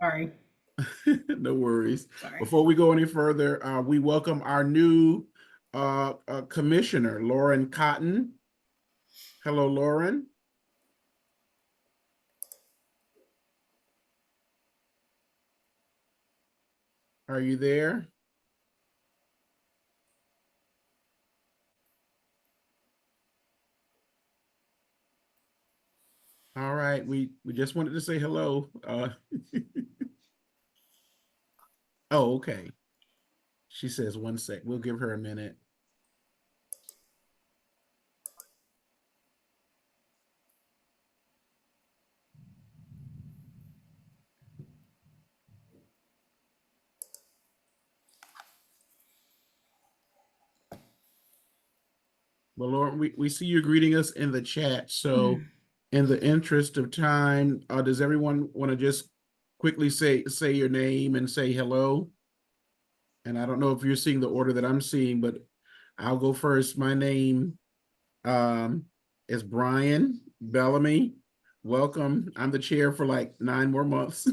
Sorry. No worries. Sorry. Before we go any further, we welcome our new commissioner, Lauren Cotton. Hello, Lauren. Are you there? All right, we just wanted to say hello. Oh, okay. She says 1 sec. We'll give her a minute. Well, Lauren, we see you greeting us in the chat. So in the interest of time, does everyone want to just quickly say your name and say hello? And I don't know if you're seeing the order that I'm seeing, but I'll go first. My name is Brian Bellamy. Welcome. I'm the chair for like 9 more months.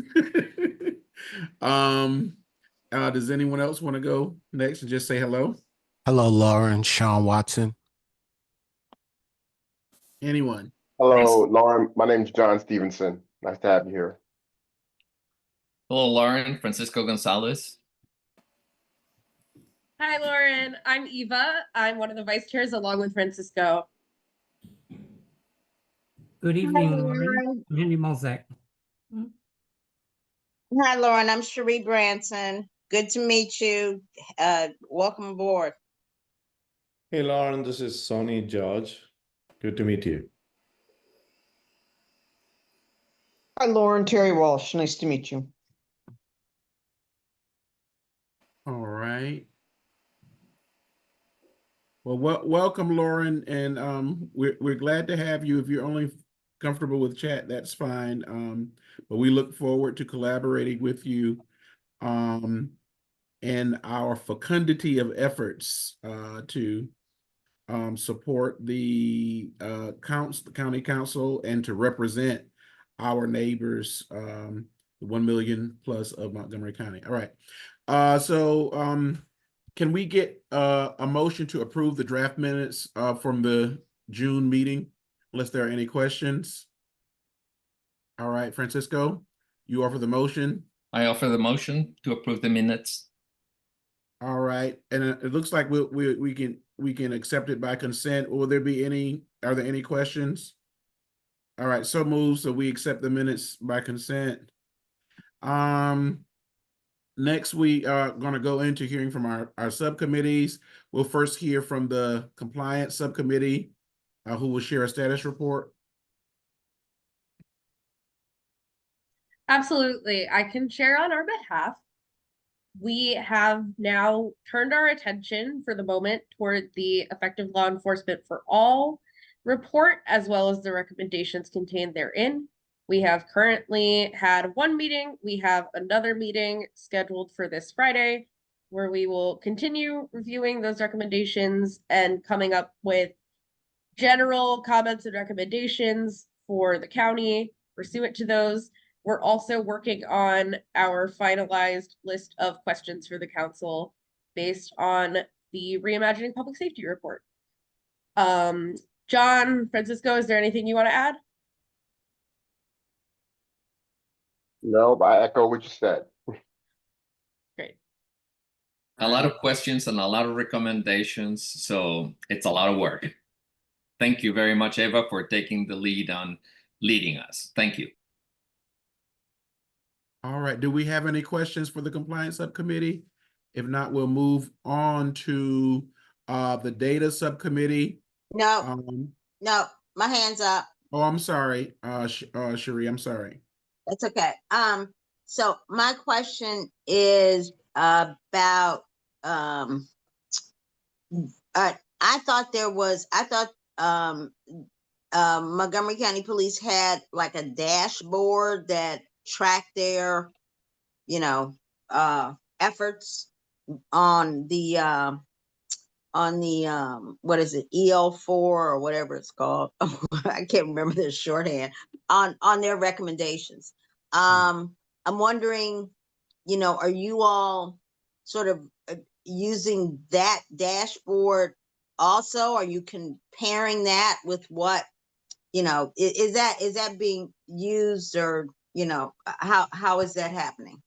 Does anyone else want to go next and just say hello? Hello, Lauren. Sean Watson. Anyone? Hello, Lauren. My name's John Stevenson. Nice to have you here. Hello, Lauren. Francisco Gonzalez. Hi, Lauren. I'm Eva. I'm one of the vice chairs along with Francisco. Good evening, Lauren. Randy Mozek. Hi, Lauren. I'm Cherie Branson. Good to meet you. Welcome aboard. Hey, Lauren. This is Sonny George. Good to meet you. Hi, Lauren. Terry Walsh. Nice to meet you. All right. Well, welcome, Lauren, and we're glad to have you. If you're only comfortable with chat, that's fine. But we look forward to collaborating with you in our fecundity of efforts to support the county council and to represent our neighbors, the 1 million plus of Montgomery County. All right. Can we get a motion to approve the draft minutes from the June meeting, unless there are any questions? All right, Francisco, you offer the motion. I offer the motion to approve the minutes. All right, and it looks like we can accept it by consent. Are there any questions? All right, so moved. So we accept the minutes by consent. Next, we are going to go into hearing from our subcommittees. We'll first hear from the compliance subcommittee, who will share a status report. Absolutely. I can share on our behalf. We have now turned our attention for the moment toward the Effective Law Enforcement for All report, as well as the recommendations contained therein. We have currently had 1 meeting. We have another meeting scheduled for this Friday, where we will continue reviewing those recommendations and coming up with general comments and recommendations for the county pursuant to those. We're also working on our finalized list of questions for the council based on the Reimagining Public Safety report. John, Francisco, is there anything you want to add? No, but I echo what you said. Great. A lot of questions and a lot of recommendations, so it's a lot of work. Thank you very much, Eva, for taking the lead on leading us. Thank you. All right, do we have any questions for the compliance subcommittee? If not, we'll move on to the data subcommittee. No, no, my hand's up. Oh, I'm sorry, Cherie, I'm sorry. That's okay. So my question is about I thought Montgomery County Police had like a dashboard that tracked their, efforts on the what is it, EL4 or whatever it's called. I can't remember the shorthand on their recommendations. I'm wondering, are you all sort of using that dashboard also? Are you comparing that with what, is that being used, or, how is that happening?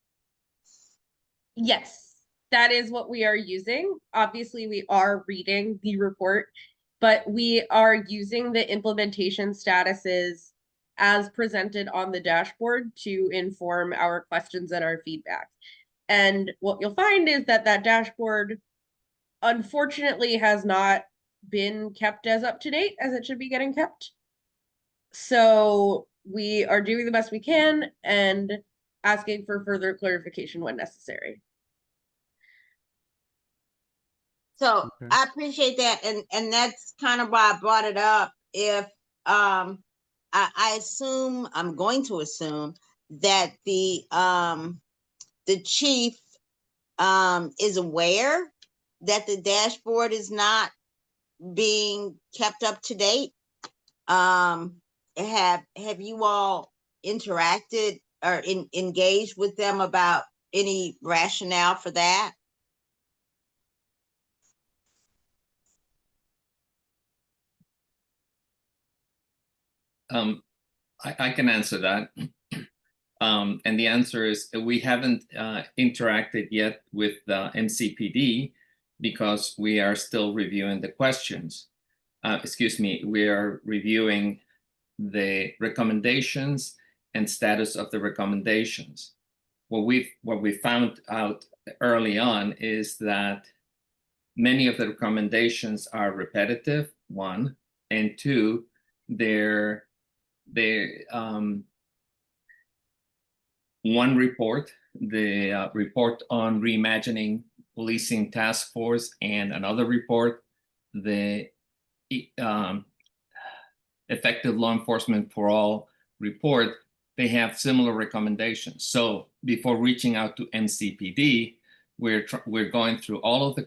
Yes, that is what we are using. Obviously, we are reading the report, but we are using the implementation statuses as presented on the dashboard to inform our questions and our feedback. And what you'll find is that that dashboard, unfortunately, has not been kept as up to date as it should be getting kept. So we are doing the best we can and asking for further clarification when necessary. So Okay. I appreciate that, and that's kind of why I brought it up. If I assume, I'm going to assume that the chief is aware that the dashboard is not being kept up to date. Have you all interacted or engaged with them about any rationale for that? I can answer that. And the answer is we haven't interacted yet with the MCPD because we are still reviewing the questions. Excuse me, we are reviewing the recommendations and status of the recommendations. What we found out early on is that many of the recommendations are repetitive, one, and two, they're one report, the report on reimagining policing task force, and another report, the effective law enforcement for all report, they have similar recommendations. So before reaching out to MCPD, we're going through all of the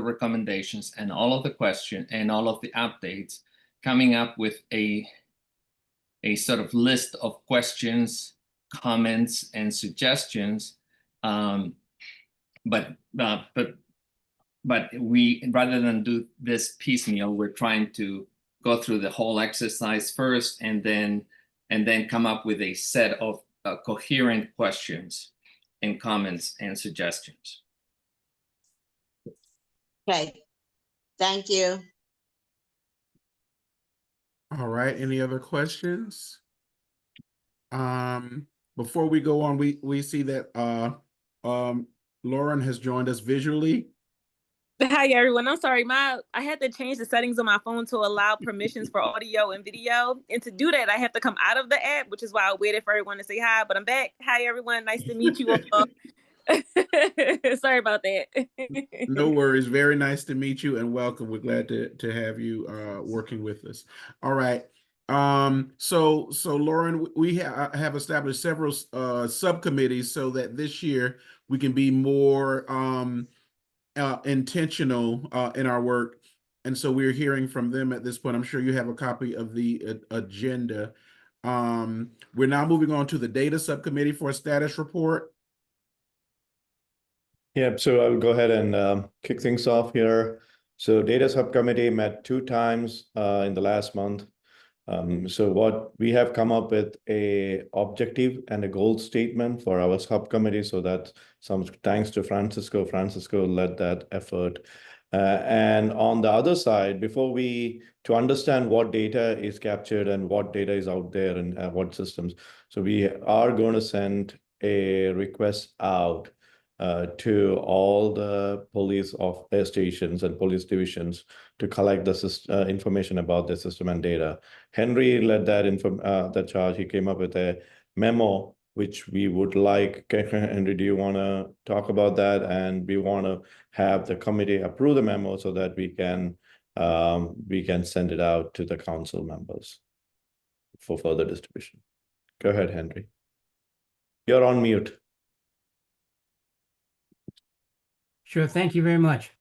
recommendations and all of the questions and all of the updates, coming up with a sort of list of questions, comments, and suggestions. But we, rather than do this piecemeal, we're trying to go through the whole exercise first, and then come up with a set of coherent questions and comments and suggestions. Okay, thank you. All right, any other questions? Before we go on, we see that Lauren has joined us visually. Hi everyone. I'm sorry, I had to change the settings on my phone to allow permissions for audio and video. And to do that, I have to come out of the app, which is why I waited for everyone to say hi, but I'm back. Hi everyone, nice to meet you all. Sorry about that. No worries. Very nice to meet you and welcome. We're glad to have you working with us. All right. So Lauren, we have established several subcommittees so that this year we can be more intentional in our work. And so we're hearing from them at this point. I'm sure you have a copy of the agenda. We're now moving on to the data subcommittee for a status report. Yeah, so I'll go ahead and kick things off here. So data subcommittee met 2 times in the last month. So what we have come up with a objective and a goal statement for our subcommittee. So that some thanks to Francisco. Francisco led that effort. And on the other side, to understand what data is captured and what data is out there and what systems. So we are going to send a request out to all the police stations and police divisions to collect the information about the system and data. Henry led that charge. He came up with a memo, which we would like. Henry, do you want to talk about that? And we want to have the committee approve the memo so that we can send it out to the council members for further distribution. Go ahead, Henry. You're on mute. Sure, thank you very much.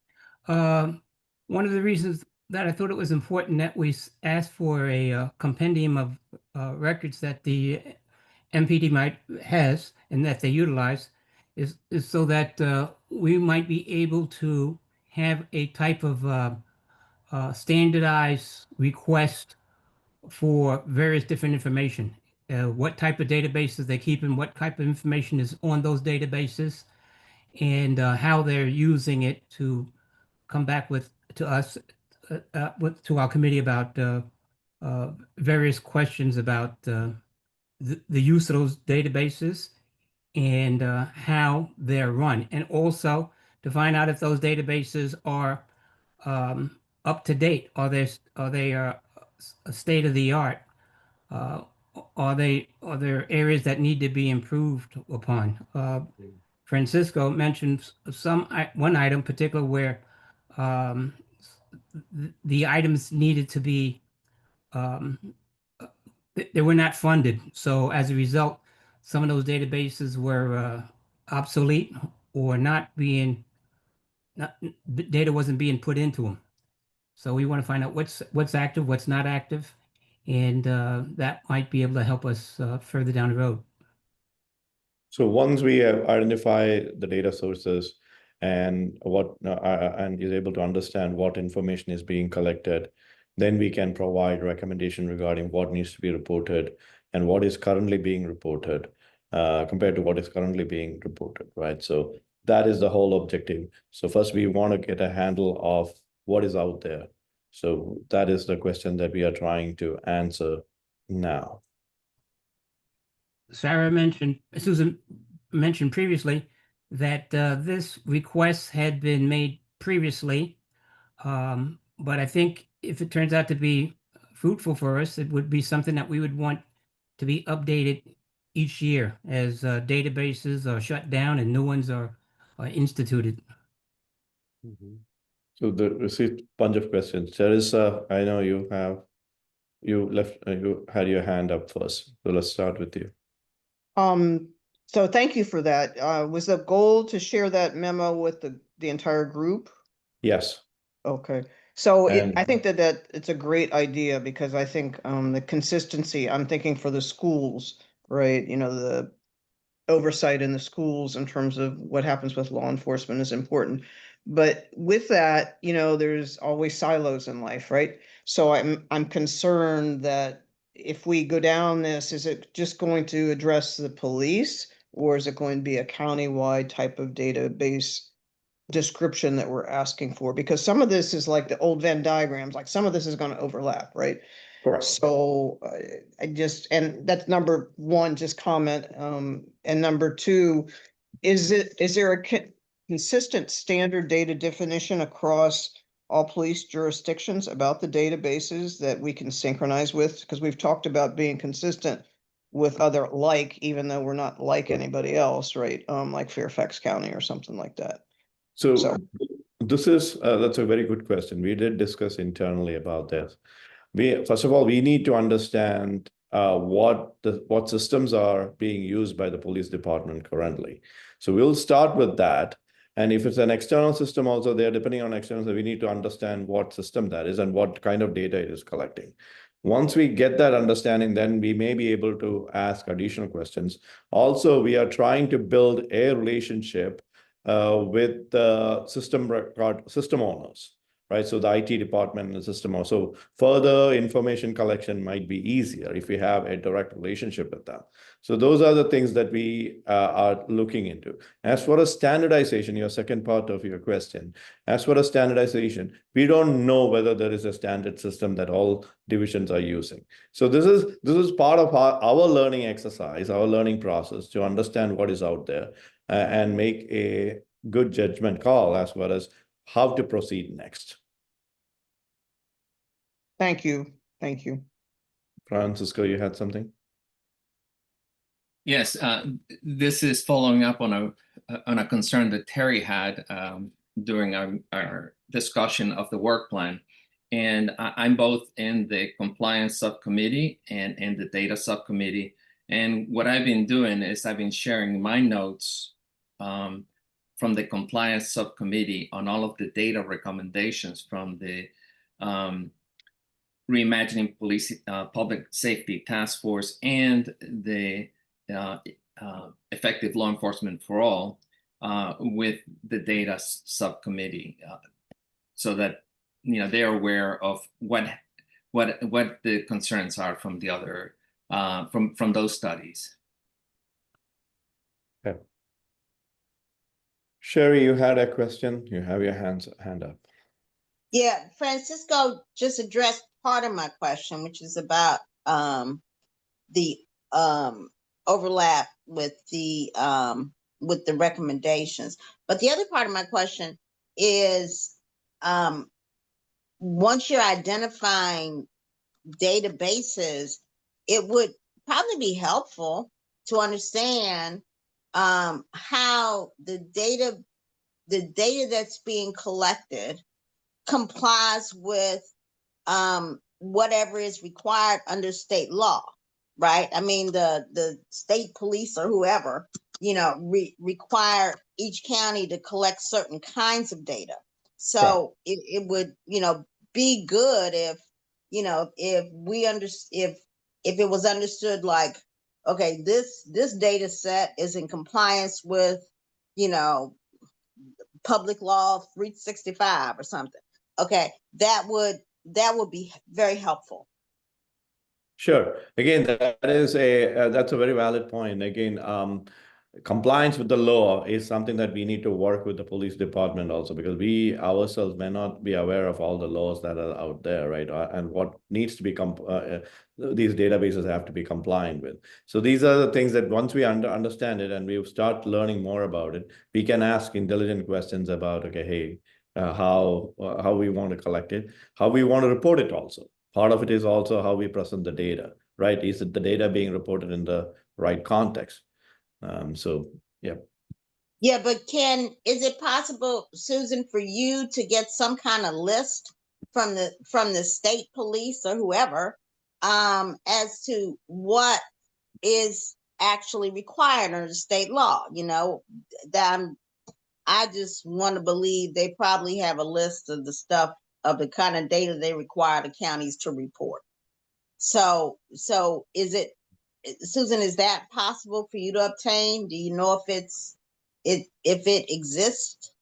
One of the reasons that I thought it was important that we asked for a compendium of records that the MPD has and that they utilize is so that we might be able to have a type of standardized request for various different information. What type of databases they keep and what type of information is on those databases, and how they're using it to come back to us, to our committee about various questions about the use of those databases and how they're run, and also to find out if those databases are up to date. Are they state of the art? Are there areas that need to be improved upon? Francisco mentioned one item particular where the items needed to be they were not funded. So as a result, some of those databases were obsolete or data wasn't being put into them. So we want to find out what's active, what's not active, and that might be able to help us further down the road. So once we have identified the data sources and and is able to understand what information is being collected, then we can provide recommendation regarding what needs to be reported and what is currently being reported compared to what is currently being reported, right? So that is the whole objective. So first we want to get a handle of what is out there. So that is the question that we are trying to answer now. Susan mentioned previously that this request had been made previously, but I think if it turns out to be fruitful for us, it would be something that we would want to be updated each year as databases are shut down and new ones are instituted. So the received bunch of questions. Teresa, I know you had your hand up first. So let's start with you. So thank you for that. Was the goal to share that memo with the entire group? Yes. Okay. So And- I think that it's a great idea because I think the consistency, I'm thinking for the schools, right? You know, the oversight in the schools in terms of what happens with law enforcement is important. But with that, you know, there's always silos in life, right? So I'm concerned that if we go down this, is it just going to address the police, or is it going to be a countywide type of database description that we're asking for? Because some of this is like the old Venn diagrams, like some of this is going to overlap, right? Correct. So and that's number one, just comment. And number two, is there a consistent standard data definition across all police jurisdictions about the databases that we can synchronize with? Because we've talked about being consistent with other even though we're not like anybody else, right? Like Fairfax County or something like that. So this is, that's a very good question. We did discuss internally about this. First of all, we need to understand what systems are being used by the police department currently. So we'll start with that. And if it's an external system also there, depending on external, we need to understand what system that is and what kind of data it is collecting. Once we get that understanding, then we may be able to ask additional questions. Also, we are trying to build a relationship with the system owners, right? So the IT department and the system owner. So further information collection might be easier if we have a direct relationship with them. So those are the things that we are looking into. As for a standardization, your second part of your question, as for a standardization, we don't know whether there is a standard system that all divisions are using. So this is part of our learning exercise, our learning process to understand what is out there and make a good judgment call as far as how to proceed next. Thank you. Thank you. Francisco, you had something? Yes, this is following up on a concern that Terry had during our discussion of the work plan. And I'm both in the compliance subcommittee and in the data subcommittee. And what I've been doing is I've been sharing my notes from the compliance subcommittee on all of the data recommendations from the Reimagining Police Public Safety Task Force and the effective law enforcement for all with the data subcommittee, so that they're aware of what the concerns are from the other from those studies. Okay. Sherry, you had a question. You have your hand up. Yeah, Francisco just addressed part of my question, which is about the overlap with the recommendations. But the other part of my question is, once you're identifying databases, it would probably be helpful to understand how the data that's being collected complies with whatever is required under state law, right? I mean, the state police or whoever, require each county to collect certain kinds of data. So it would, be good if it was understood like, okay, this data set is in compliance with, public law 365 or something. Okay, that would be very helpful. Sure. Again, that's a very valid point. Again, compliance with the law is something that we need to work with the police department also, because we ourselves may not be aware of all the laws that are out there, right? And what needs to be these databases have to be compliant with. So these are the things that once we understand it and we start learning more about it, we can ask intelligent questions about, okay, hey, how we want to collect it, how we want to report it also. Part of it is also how we present the data, right? Is it the data being reported in the right context? So, yeah. Yeah, but is it possible, Susan, for you to get some kind of list from the state police or whoever as to what is actually required under state law? I just want to believe they probably have a list of the stuff, of the kind of data they require the counties to report. So is it, Susan, is that possible for you to obtain? Do you know if it exists?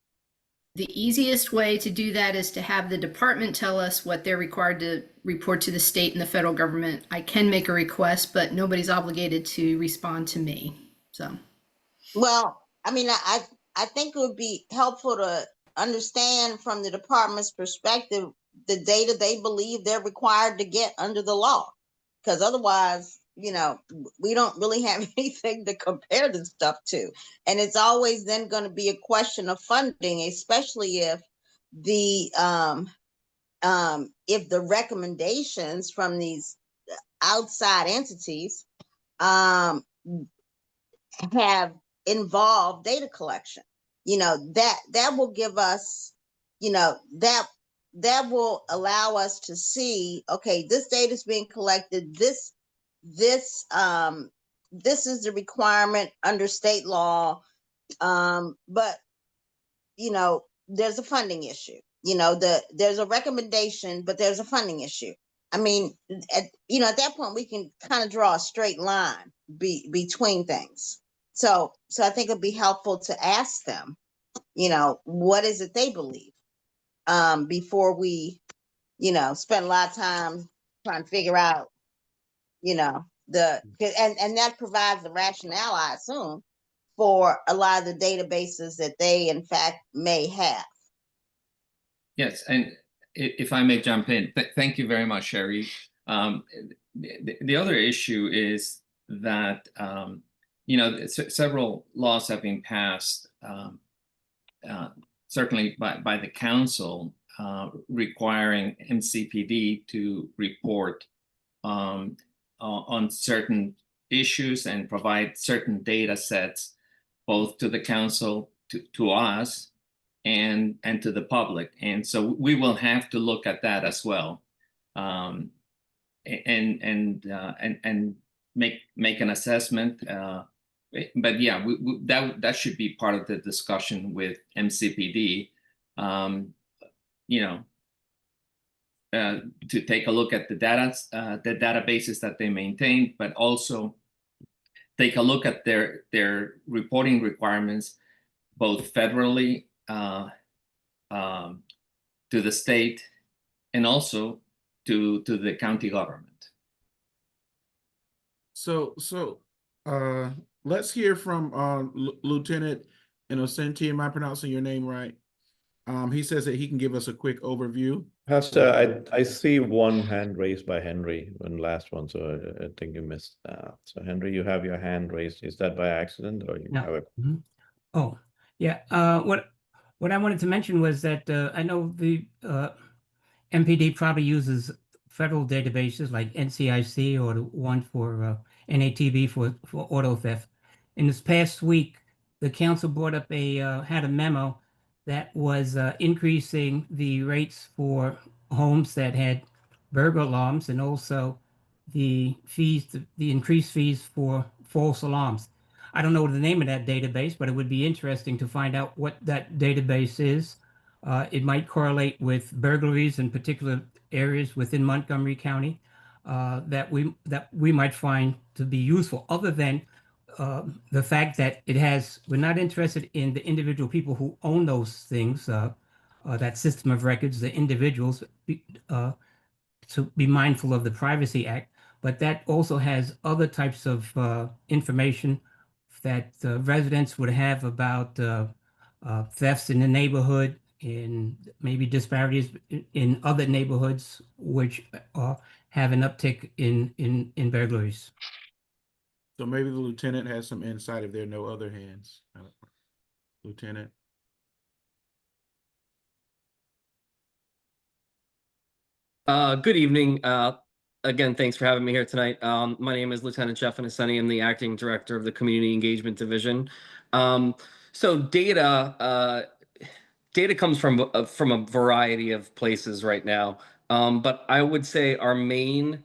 The easiest way to do that is to have the department tell us what they're required to report to the state and the federal government. I can make a request, but nobody's obligated to respond to me. So, well, I mean, I think it would be helpful to understand from the department's perspective the data they believe they're required to get under the law, because otherwise, we don't really have anything to compare this stuff to. And it's always then going to be a question of funding, especially if the recommendations from these outside entities have involved data collection. That will give us, that will allow us to see, okay, this data is being collected, this is the requirement under state law, but there's a funding issue. There's a recommendation, but there's a funding issue. I mean, at that point we can kind of draw a straight line between things. So I think it'd be helpful to ask them, what is it they believe, before we, spend a lot of time trying to figure out, and that provides the rationale, I assume, for a lot of the databases that they in fact may have. Yes, and if I may jump in, thank you very much, Sherry. The other issue is that several laws have been passed, certainly by the council, requiring MCPD to report on certain issues and provide certain data sets, both to the council, to us, and to the public. And so we will have to look at that as well, and make an assessment. But yeah, that should be part of the discussion with MCPD. To take a look at the databases that they maintain, but also take a look at their reporting requirements, both federally to the state and also to the county government. So let's hear from Lieutenant Innocenti. Am I pronouncing your name right? He says that he can give us a quick overview. Pastor, I see one hand raised by Henry, one last one, so I think you missed that. So Henry, you have your hand raised. Is that by accident or you No. have a? Mhm. Oh, yeah. What I wanted to mention was that I know the MPD probably uses federal databases like NCIC or the one for NATB for auto theft. In this past week, the council brought up had a memo that was increasing the rates for homes that had burglar alarms and also the increased fees for false alarms. I don't know the name of that database, but it would be interesting to find out what that database is. It might correlate with burglaries in particular areas within Montgomery County that we might find to be useful, other than the fact that we're not interested in the individual people who own those things, that system of records, the individuals, to be mindful of the Privacy Act, but that also has other types of information that residents would have about thefts in the neighborhood, and maybe disparities in other neighborhoods which have an uptick in burglaries. So maybe the lieutenant has some insight if there are no other hands. Lieutenant. Good evening. Again, thanks for having me here tonight. My name is Lieutenant Jeff Innocenti. I'm the acting director of the Community Engagement Division. So data comes from a variety of places right now, but I would say our main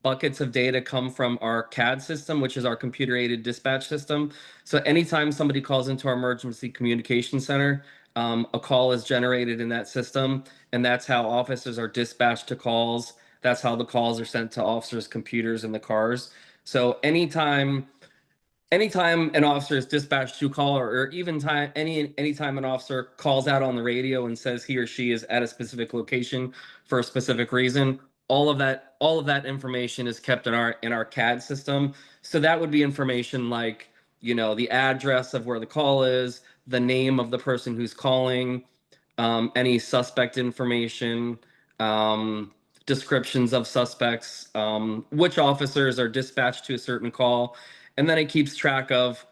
buckets of data come from our CAD system, which is our computer-aided dispatch system. So anytime somebody calls into our emergency communication center, a call is generated in that system, and that's how officers are dispatched to calls. That's how the calls are sent to officers' computers in the cars. So anytime an officer is dispatched to call, or even anytime an officer calls out on the radio and says he or she is at a specific location for a specific reason, all of that information is kept in our CAD system. So that would be information like, the address of where the call is, the name of the person who's calling, any suspect information, descriptions of suspects, which officers are dispatched to a certain call, and then it keeps track of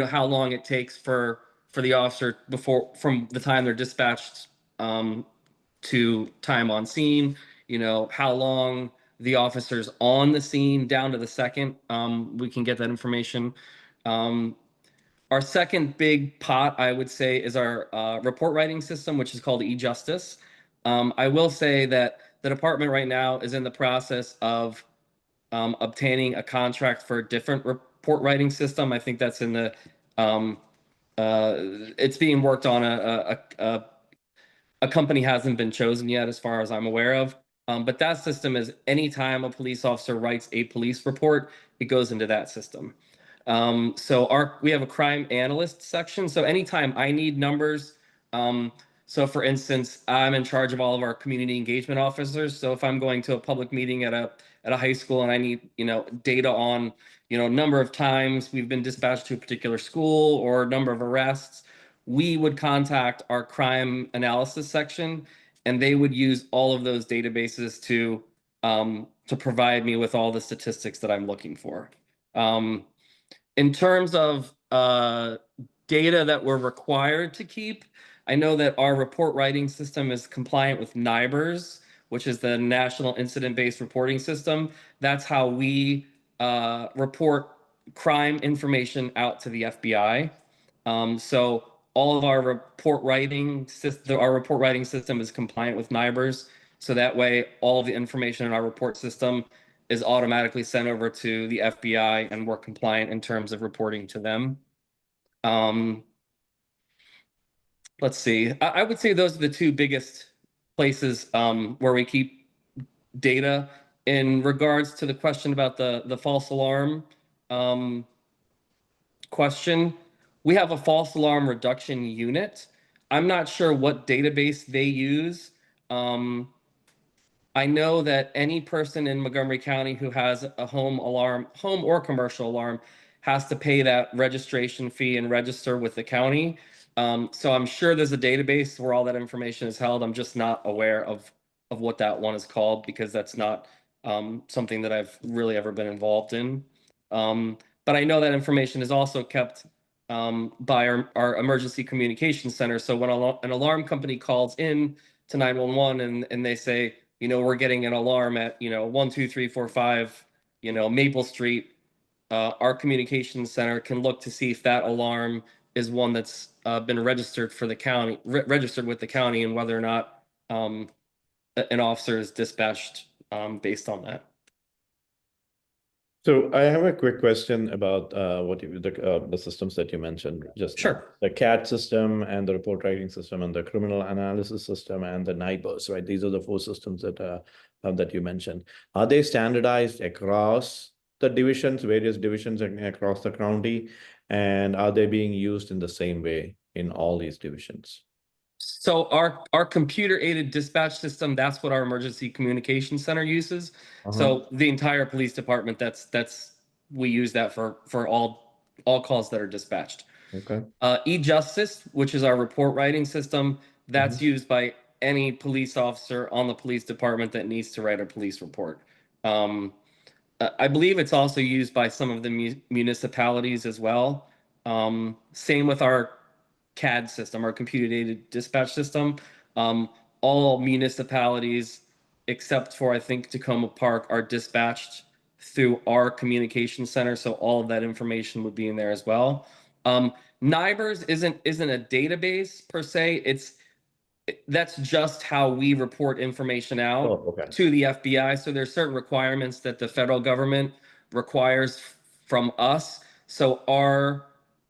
how long it takes for the officer from the time they're dispatched to time on scene, how long the officer's on the scene down to the second. We can get that information. Our second big pot, I would say, is our report writing system, which is called eJustice. I will say that the department right now is in the process of obtaining a contract for a different report writing system. I think that's in the it's being worked on. A company hasn't been chosen yet, as far as I'm aware of. But that system is anytime a police officer writes a police report, it goes into that system. So we have a crime analyst section. So anytime I need numbers, so for instance, I'm in charge of all of our community engagement officers. So if I'm going to a public meeting at a high school and I need, data on, number of times we've been dispatched to a particular school or number of arrests, we would contact our crime analysis section, and they would use all of those databases to provide me with all the statistics that I'm looking for. In terms of data that we're required to keep, I know that our report writing system is compliant with NIBRS, which is the National Incident-Based Reporting System. That's how we report crime information out to the FBI. So all of our report writing system is compliant with NIBRS. So that way, all of the information in our report system is automatically sent over to the FBI, and we're compliant in terms of reporting to them. Let's see. I would say those are the two biggest places where we keep data. In regards to the question about the false alarm, question. We have a false alarm reduction unit. I'm not sure what database they use. I know that any person in Montgomery County who has a home alarm, home or commercial alarm, has to pay that registration fee and register with the county. So I'm sure there's a database where all that information is held. I'm just not aware of what that one is called because that's not something that I've really ever been involved in. But I know that information is also kept by our emergency communication center. So when an alarm company calls in to 911 and they say, you know, we're getting an alarm at, you know, 1, 2, 3, 4, 5, you know, Maple Street, our communications center can look to see if that alarm is one that's been registered for the county, registered with the county, and whether or not an officer is dispatched based on that. So I have a quick question about the systems that you mentioned. Just Sure. The CAD system and the report writing system and the criminal analysis system and the NIBUS, right? These are the 4 systems that you mentioned. Are they standardized across the divisions, various divisions across the county, and are they being used in the same way in all these divisions? So our computer aided dispatch system, that's what our emergency communication center uses. So the entire police department, we use that for all calls that are dispatched. Okay. E-Justice, which is our report writing system, that's used by any police officer on the police department that needs to write a police report. I believe it's also used by some of the municipalities as well. Same with our CAD system, our computer-aided dispatch system. All municipalities, except for I think Tacoma Park, are dispatched through our communication center, so all of that information would be in there as well. NIBUS isn't a database per se. That's just how we report information out to the FBI. So there's certain requirements that the federal government requires from us. So our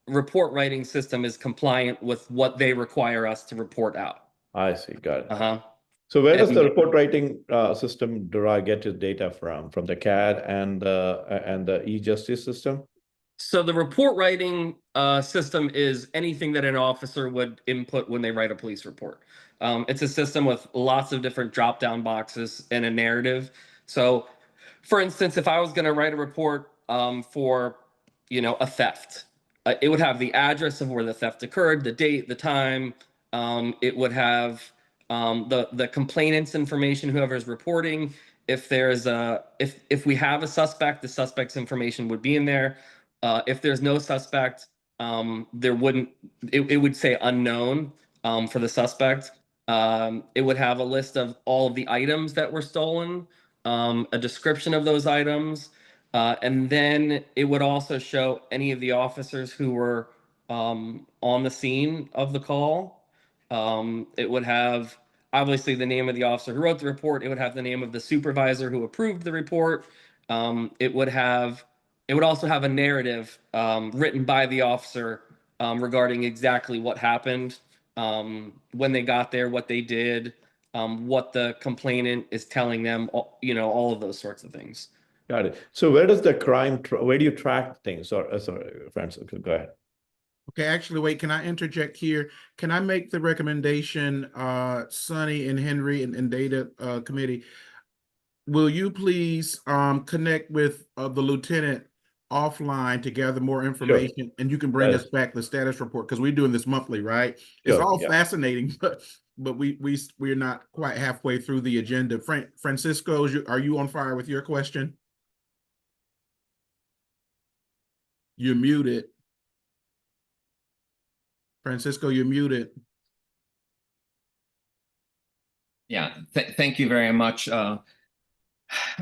report writing system is compliant with what they require us to report out. I see. Got it. So where where does the report writing system get its data from? From the CAD and the e-justice system? So the report writing system is anything that an officer would input when they write a police report. It's a system with lots of different drop-down boxes and a narrative. So, for instance, if I was going to write a report for, you know, a theft, it would have the address of where the theft occurred, the date, the time. It would have the complainant's information, whoever's reporting. If there's if we have a suspect, the suspect's information would be in there. If there's no suspect, there wouldn't. It would say unknown for the suspect. It would have a list of all of the items that were stolen, a description of those items. And then it would also show any of the officers who were on the scene of the call. It would have obviously the name of the officer who wrote the report. It would have the name of the supervisor who approved the report. It would also have a narrative written by the officer regarding exactly what happened, when they got there, what they did, what the complainant is telling them, you know, all of those sorts of things. Got it. So where does the crime, where do you track things? Sorry, Francis, go ahead. Okay, actually, wait, can I interject here? Can I make the recommendation, Sonny and Henry and Data Committee? Will you please connect with the lieutenant offline to gather more information, and you can bring us back the status report, because we're doing this monthly, right? It's all fascinating, but we're not quite halfway through the agenda. Francisco, are you on fire with your question? You're muted. Francisco, you're muted. Yeah, thank you very much,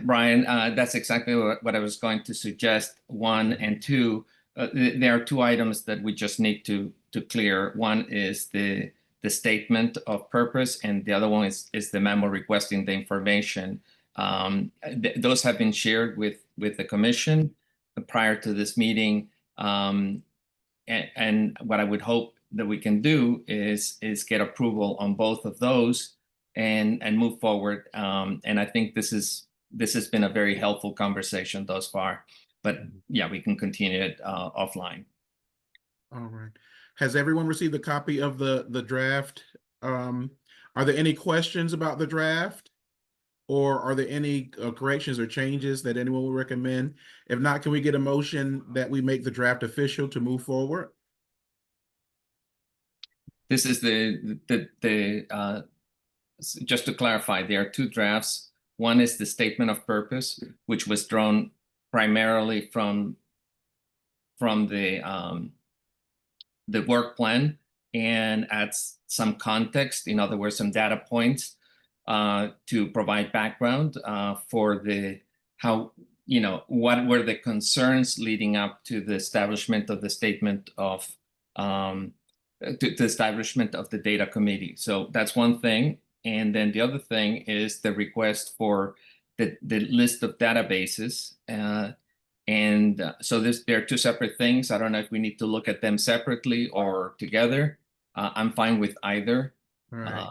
Brian. That's exactly what I was going to suggest. 1 and 2, there are 2 items that we just need to clear. One is the statement of purpose, and the other one is the memo requesting the information. Those have been shared with the commission prior to this meeting, and what I would hope that we can do is get approval on both of those and move forward. And I think this has been a very helpful conversation thus far. But yeah, we can continue it offline. All right. Has everyone received a copy of the draft? Are there any questions about the draft? Or are there any corrections or changes that anyone would recommend? If not, can we get a motion that we make the draft official to move forward? This is just to clarify, there are two drafts. One is the statement of purpose, which was drawn primarily from the work plan and adds some context, in other words, some data points to provide background for what were the concerns leading up to the establishment of the statement of to the establishment of the data committee. So that's one thing. And then the other thing is the request for the list of databases. So there are two separate things. I don't know if we need to look at them separately or together. I'm fine with either. All right.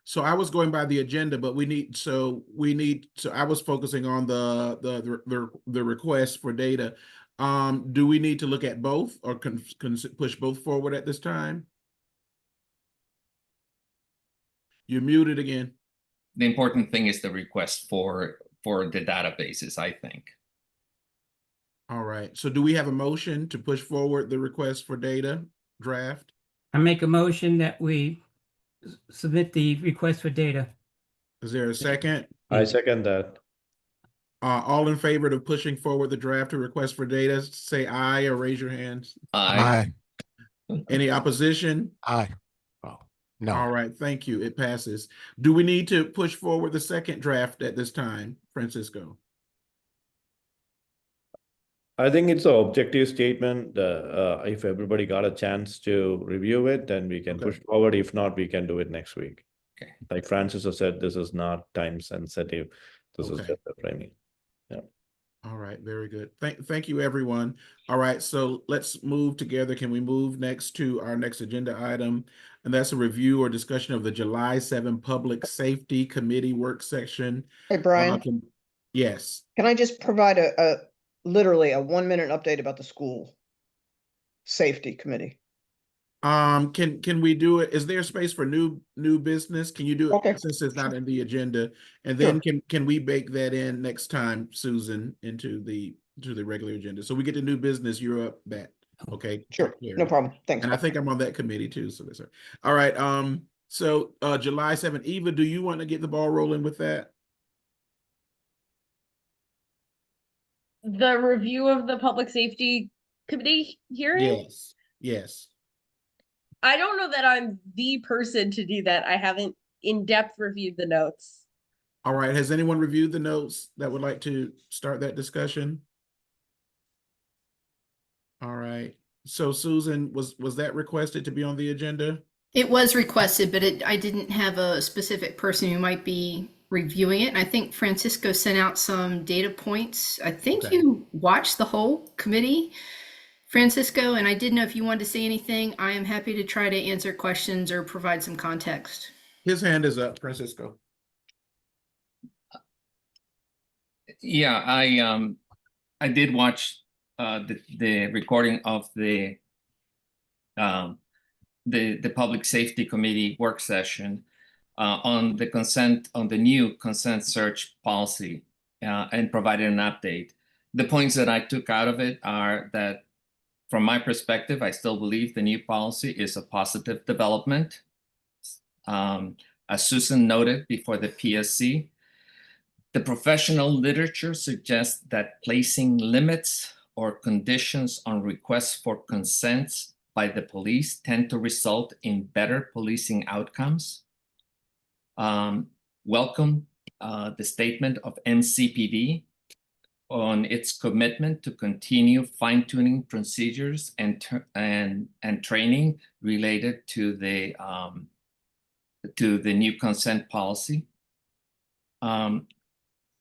So I was going by the agenda, but so I was focusing on the request for data. Do we need to look at both or can push both forward at this time? You're muted again. The important thing is the request for the databases, I think. All right. So do we have a motion to push forward the request for data draft? I make a motion that we submit the request for data. Is there a second? I second that. All in favor of pushing forward the draft to request for data, say aye or raise your hands. Aye. Any opposition? Aye. Oh, no. All right, thank you. It passes. Do we need to push forward the second draft at this time, Francisco? I think it's an objective statement. If everybody got a chance to review it, then we can push forward. If not, we can do it next week. Okay. Like Francis has said, this is not time sensitive. This is Okay. just the framing. Yeah. All right, very good. Thank you, everyone. All right, so let's move together. Can we move next to our next agenda item? And that's a review or discussion of the July 7 Public Safety Committee work session. Hey, Brian, Yes. can I just provide literally a 1-minute update about the school safety committee? Can we do it? Is there space for new business? Can you do it Okay. since it's not in the agenda? And then can we bake that in next time, Susan, into the regular agenda? So we get to new business, you're up back. Okay. Sure, no problem. Thanks. And I think I'm on that committee too, so that's all right. So July 7th, Eva, do you want to get the ball rolling with that? The review of the public safety committee hearing? Yes. I don't know that I'm the person to do that. I haven't in-depth reviewed the notes. All right. Has anyone reviewed the notes that would like to start that discussion? All right. So Susan, was that requested to be on the agenda? It was requested, but I didn't have a specific person who might be reviewing it. And I think Francisco sent out some data points. I think you watched the whole committee, Francisco, and I didn't know if you wanted to say anything. I am happy to try to answer questions or provide some context. His hand is up, Francisco. Yeah, I did watch the recording of the public safety committee work session on the new consent search policy and provided an update. The points that I took out of it are that, from my perspective, I still believe the new policy is a positive development. As Susan noted before the PSC, the professional literature suggests that placing limits or conditions on requests for consents by the police tend to result in better policing outcomes. Welcome the statement of MCPD on its commitment to continue fine-tuning procedures and training related to the new consent policy.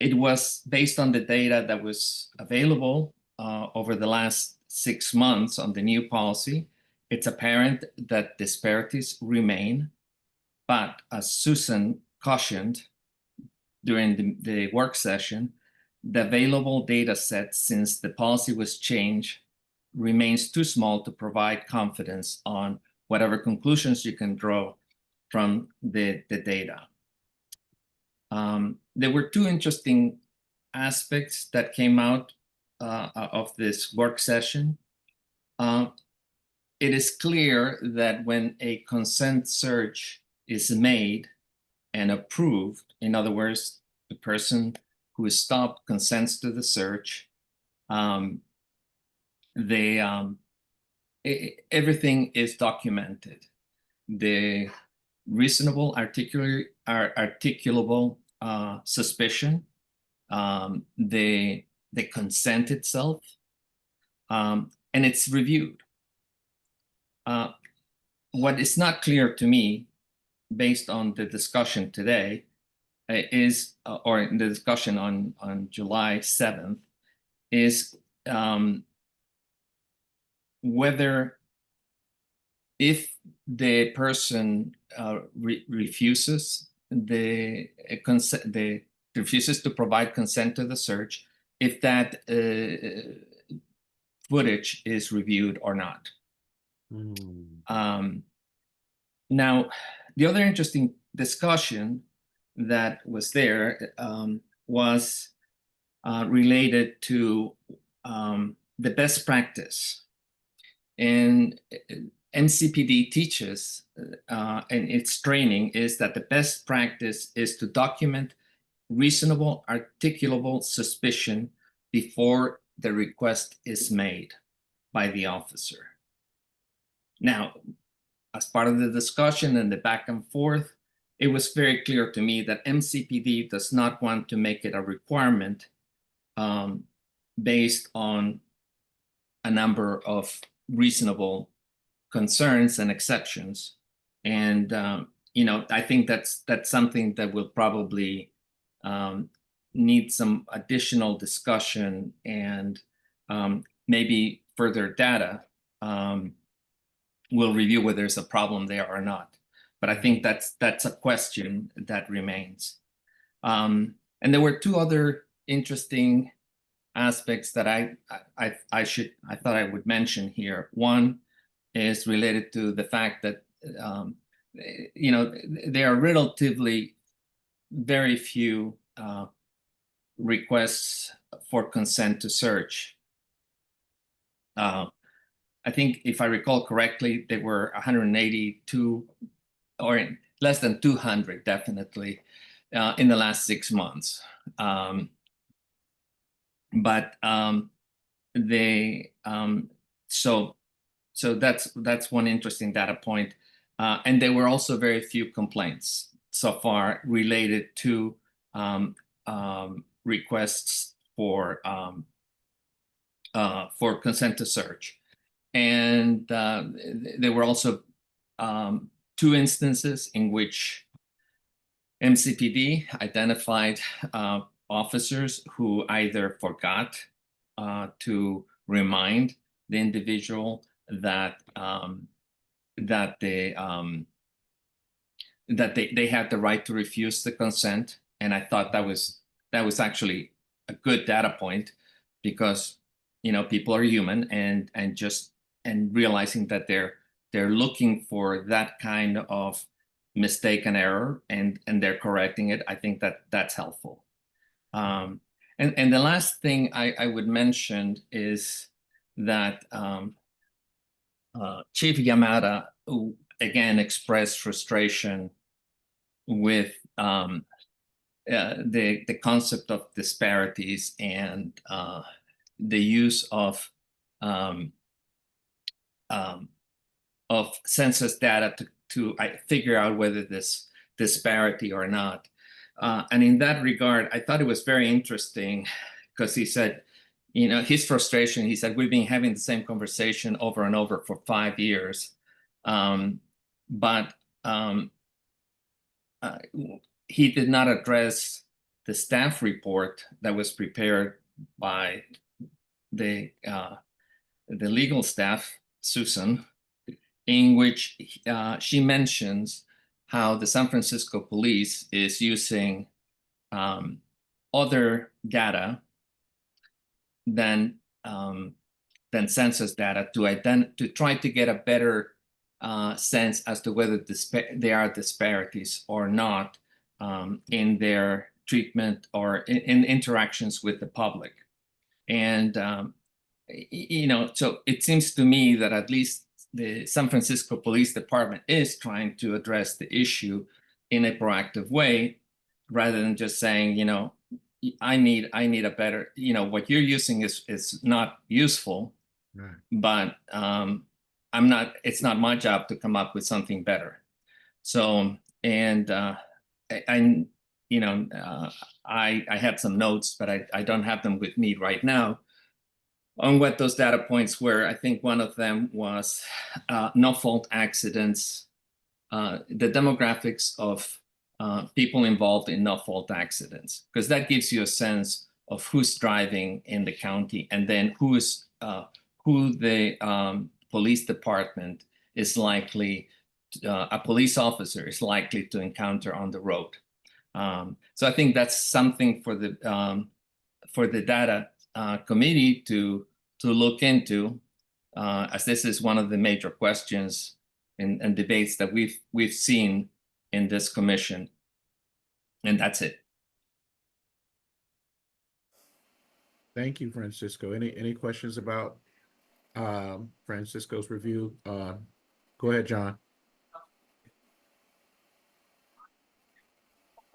It was based on the data that was available over the last 6 months on the new policy. It's apparent that disparities remain, but as Susan cautioned during the work session, the available data set since the policy was changed remains too small to provide confidence on whatever conclusions you can draw from the data. There were two interesting aspects that came out of this work session. It is clear that when a consent search is made and approved, in other words, the person who is stopped consents to the search, everything is documented. The reasonable articulable suspicion, the consent itself, and it's reviewed. What is not clear to me, based on the discussion today, is, or in the discussion on July 7th, is whether, if the person refuses refuses to provide consent to the search, if that footage is reviewed or not. Now, the other interesting discussion that was there was related to the best practice. And MCPD teaches, and its training is that the best practice is to document reasonable, articulable suspicion before the request is made by the officer. Now, as part of the discussion and the back and forth, it was very clear to me that MCPD does not want to make it a requirement based on a number of reasonable concerns and exceptions. And, I think that's something that will probably need some additional discussion and maybe further data. We'll review whether there's a problem there or not. But I think that's a question that remains. And there were two other interesting aspects that I thought I would mention here. One is related to the fact that there are relatively very few requests for consent to search. I think, if I recall correctly, there were 182, or less than 200, definitely, in the last 6 months. So that's one interesting data point. And there were also very few complaints so far related to requests for consent to search. And there were also 2 instances in which MCPD identified officers who either forgot to remind the individual that they had the right to refuse the consent. And I thought that was actually a good data point, because people are human, and realizing that they're looking for that kind of mistake and error, and they're correcting it. I think that's helpful. And the last thing I would mention is that Chief Yamada, who again expressed frustration with the concept of disparities and the use of census data to figure out whether this disparity or not. And in that regard, I thought it was very interesting, because he said, his frustration, he said, we've been having the same conversation over and over for 5 years. But he did not address the staff report that was prepared by the legal staff, Susan, in which she mentions how the San Francisco police is using other data than than census data to try to get a better sense as to whether there are disparities or not in their treatment or in interactions with the public. And, so it seems to me that at least the San Francisco Police Department is trying to address the issue in a proactive way, rather than just saying, I need a better, what you're using is not useful, Right. but it's not my job to come up with something better. So, and I had some notes, but I don't have them with me right now on what those data points were. I think one of them was no fault accidents, the demographics of people involved in no fault accidents, because that gives you a sense of who's driving in the county, and then who the police department is likely, a police officer is likely to encounter on the road. So I think that's something for the data committee to look into, as this is one of the major questions and debates that we've seen in this commission. And that's it. Thank you, Francisco. Any questions about Francisco's review? Go ahead, John.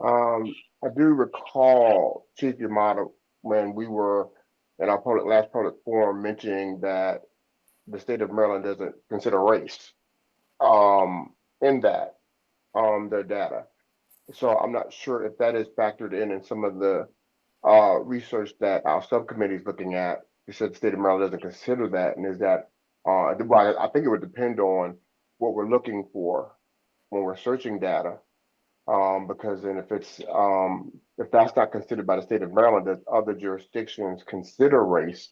I do recall Chief Yamato when we were in our last public forum mentioning that the state of Maryland doesn't consider race in that their data. So I'm not sure if that is factored in some of the research that our subcommittee is looking at. You said the state of Maryland doesn't consider that, and is that well, I think it would depend on what we're looking for when we're searching data. Because then if that's not considered by the state of Maryland, does other jurisdictions consider race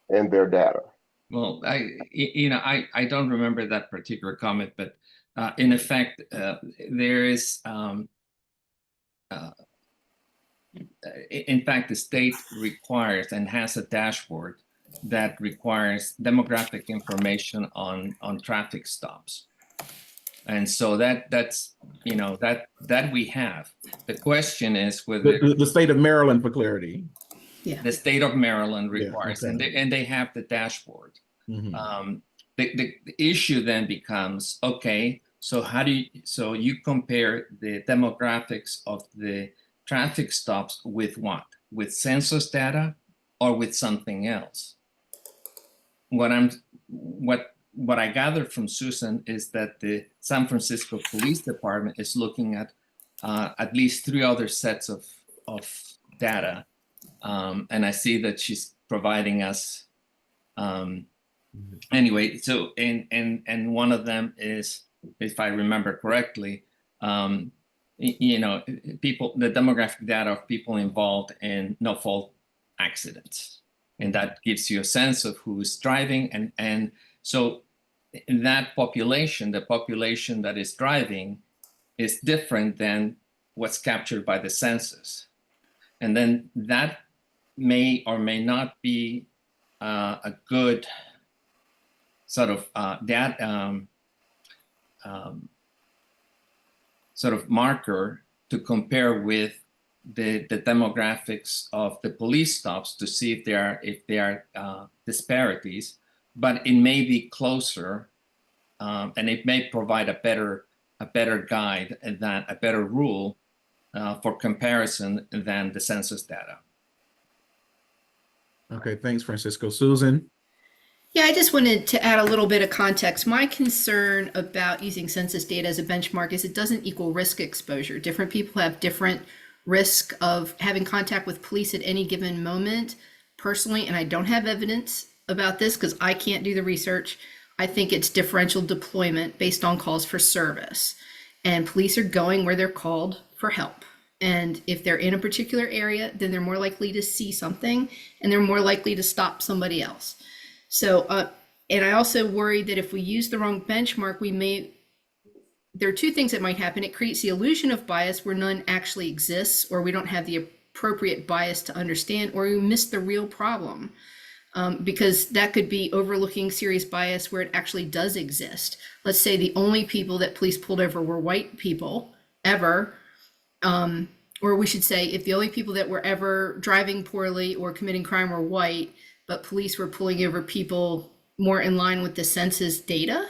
in their data? Well, I don't remember that particular comment, but in effect, there is, in fact, the state requires and has a dashboard that requires demographic information on traffic stops. And so that's that we have. The question is whether The state of Maryland, for clarity. Yeah. the state of Maryland requires, okay. and they have the dashboard. Mhm. The issue then becomes, okay, so so you compare the demographics of the traffic stops with what? With census data or with something else? What I gathered from Susan is that the San Francisco Police Department is looking at least 3 other sets of data, and I see that she's providing us. Anyway, so and one of them is, if I remember correctly, the demographic data of people involved in no fault accidents, and that gives you a sense of who's driving, and so in that population, the population that is driving is different than what's captured by the census. And then that may or may not be a good sort of sort of marker to compare with the demographics of the police stops to see if there are disparities. But it may be closer, and it may provide a better guide and a better rule for comparison than the census data. Okay, thanks, Francisco. Susan? Yeah, I just wanted to add a little bit of context. My concern about using census data as a benchmark is it doesn't equal risk exposure. Different people have different risk of having contact with police at any given moment. Personally, and I don't have evidence about this because I can't do the research, I think it's differential deployment based on calls for service. And police are going where they're called for help. And if they're in a particular area, then they're more likely to see something and they're more likely to stop somebody else. So, and I also worry that if we use the wrong benchmark, there are 2 things that might happen. It creates the illusion of bias where none actually exists, or we don't have the appropriate bias to understand, or we miss the real problem. because that could be overlooking serious bias where it actually does exist. Let's say the only people that police pulled over were white people ever, or we should say if the only people that were ever driving poorly or committing crime were white, but police were pulling over people more in line with the census data,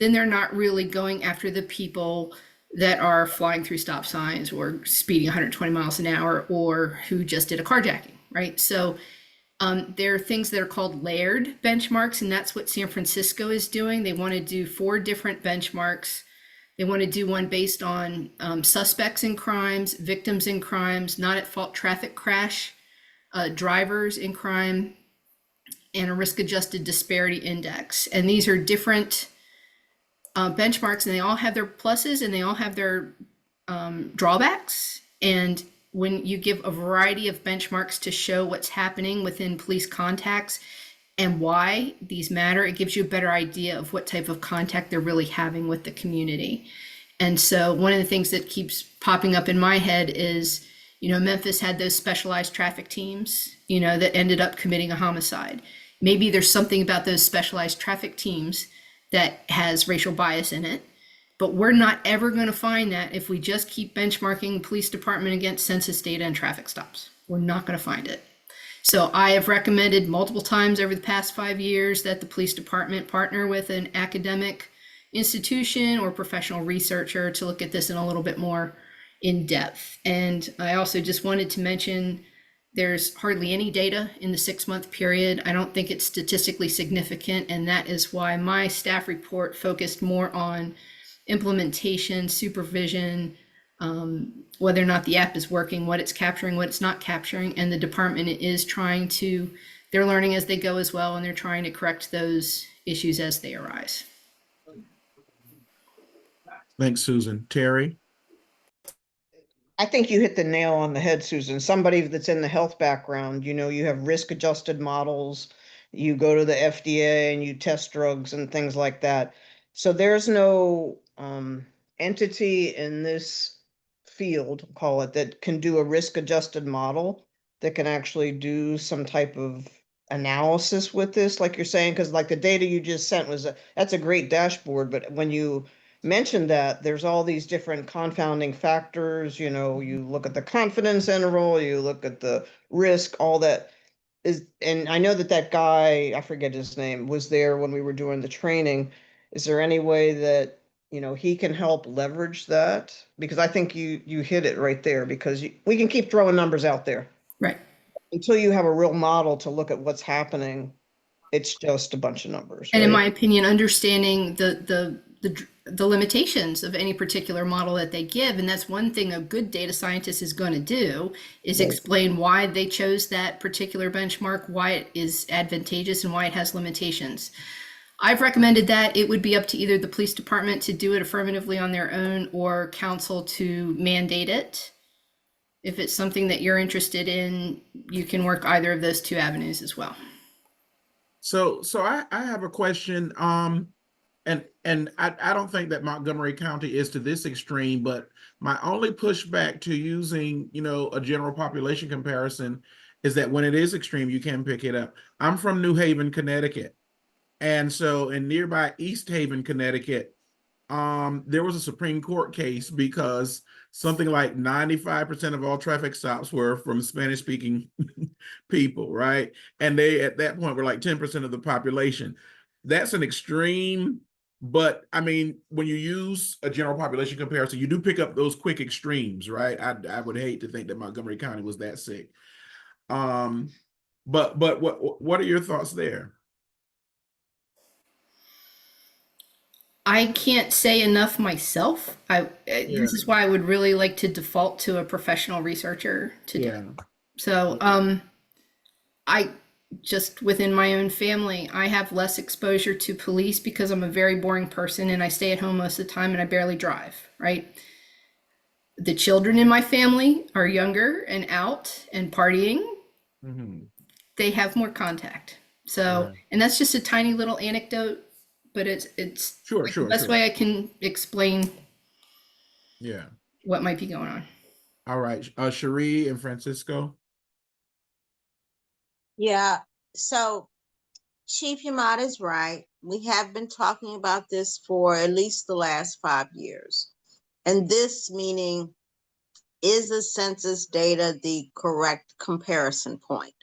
then they're not really going after the people that are flying through stop signs or speeding 120 miles an hour or who just did a carjacking, right? So there are things that are called layered benchmarks, and that's what San Francisco is doing. They want to do 4 different benchmarks. They want to do one based on suspects in crimes, victims in crimes, not at fault traffic crash, drivers in crime, and a risk adjusted disparity index. And these are different benchmarks, and they all have their pluses and they all have their drawbacks. And when you give a variety of benchmarks to show what's happening within police contacts and why these matter, it gives you a better idea of what type of contact they're really having with the community. And so one of the things that keeps popping up in my head is, Memphis had those specialized traffic teams, that ended up committing a homicide. Maybe there's something about those specialized traffic teams that has racial bias in it, but we're not ever going to find that if we just keep benchmarking the police department against census data and traffic stops. We're not going to find it. So I have recommended multiple times over the past 5 years that the police department partner with an academic institution or professional researcher to look at this in a little bit more in depth. And I also just wanted to mention there's hardly any data in the 6-month period. I don't think it's statistically significant, and that is why my staff report focused more on implementation, supervision, whether or not the app is working, what it's capturing, what it's not capturing, and the department is they're learning as they go as well, and they're trying to correct those issues as they arise. Thanks, Susan. Terry? I think you hit the nail on the head, Susan. Somebody that's in the health background, you have risk adjusted models, you go to the FDA and you test drugs and things like that. So there's no entity in this field, call it, that can do a risk adjusted model that can actually do some type of analysis with this, like you're saying, because like the data you just sent that's a great dashboard, but when you mentioned that there's all these different confounding factors, you look at the confidence interval, you look at the risk, all that is, and I know that guy, I forget his name, was there when we were doing the training. Is there any way that, he can help leverage that? Because I think you hit it right there, because we can keep throwing numbers out there. Right. Until you have a real model to look at what's happening, it's just a bunch of numbers. And in right? my opinion, understanding the limitations of any particular model that they give, and that's one thing a good data scientist is going to do, is Right. explain why they chose that particular benchmark, why it is advantageous, and why it has limitations. I've recommended that it would be up to either the police department to do it affirmatively on their own or council to mandate it. If it's something that you're interested in, you can work either of those 2 avenues as well. So I have a question. And I don't think that Montgomery County is to this extreme, but my only pushback to using, a general population comparison is that when it is extreme, you can pick it up. I'm from New Haven, Connecticut. And so in nearby East Haven, Connecticut, there was a Supreme Court case because something like 95% of all traffic stops were from Spanish speaking people, right? And they, at that point, were like 10% of the population. That's an extreme, but I mean, when you use a general population comparison, you do pick up those quick extremes, right? I would hate to think that Montgomery County was that sick. But what are your thoughts there? I can't say enough myself. This is why I would really like to default to a professional researcher to do. So, I just within my own family, I have less exposure to police because I'm a very boring person and I stay at home most of the time and I barely drive, right? The children in my family are younger and out and partying. Mm-hmm. They have more contact. So, and that's just a tiny little anecdote, but it's the best way I can explain what might be going on. All right. Cherie and Francisco. Yeah, so Chief Yamada is right. We have been talking about this for at least the last 5 years. And this meaning, is the census data the correct comparison point,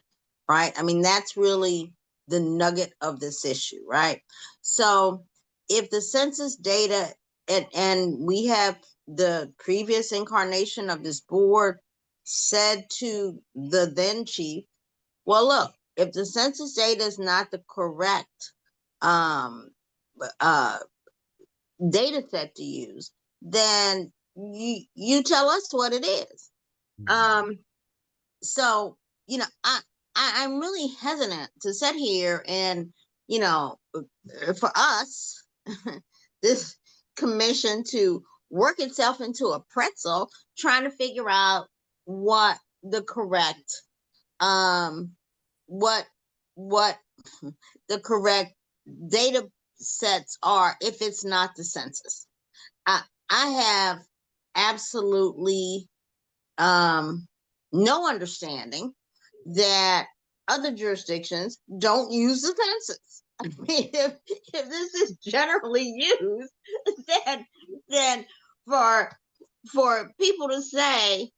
right? I mean, that's really the nugget of this issue, right? So if the census data, and we have the previous incarnation of this board said to the then chief, well, look, if the census data is not the correct data set to use, then you tell us what it is. So, you know, I'm really hesitant to sit here and, you know, for us, this commission to work itself into a pretzel, trying to figure out what the correct, what the correct data sets are if it's not the census. I have absolutely no understanding that other jurisdictions don't use the census. I mean, if this is generally used, then for people to say,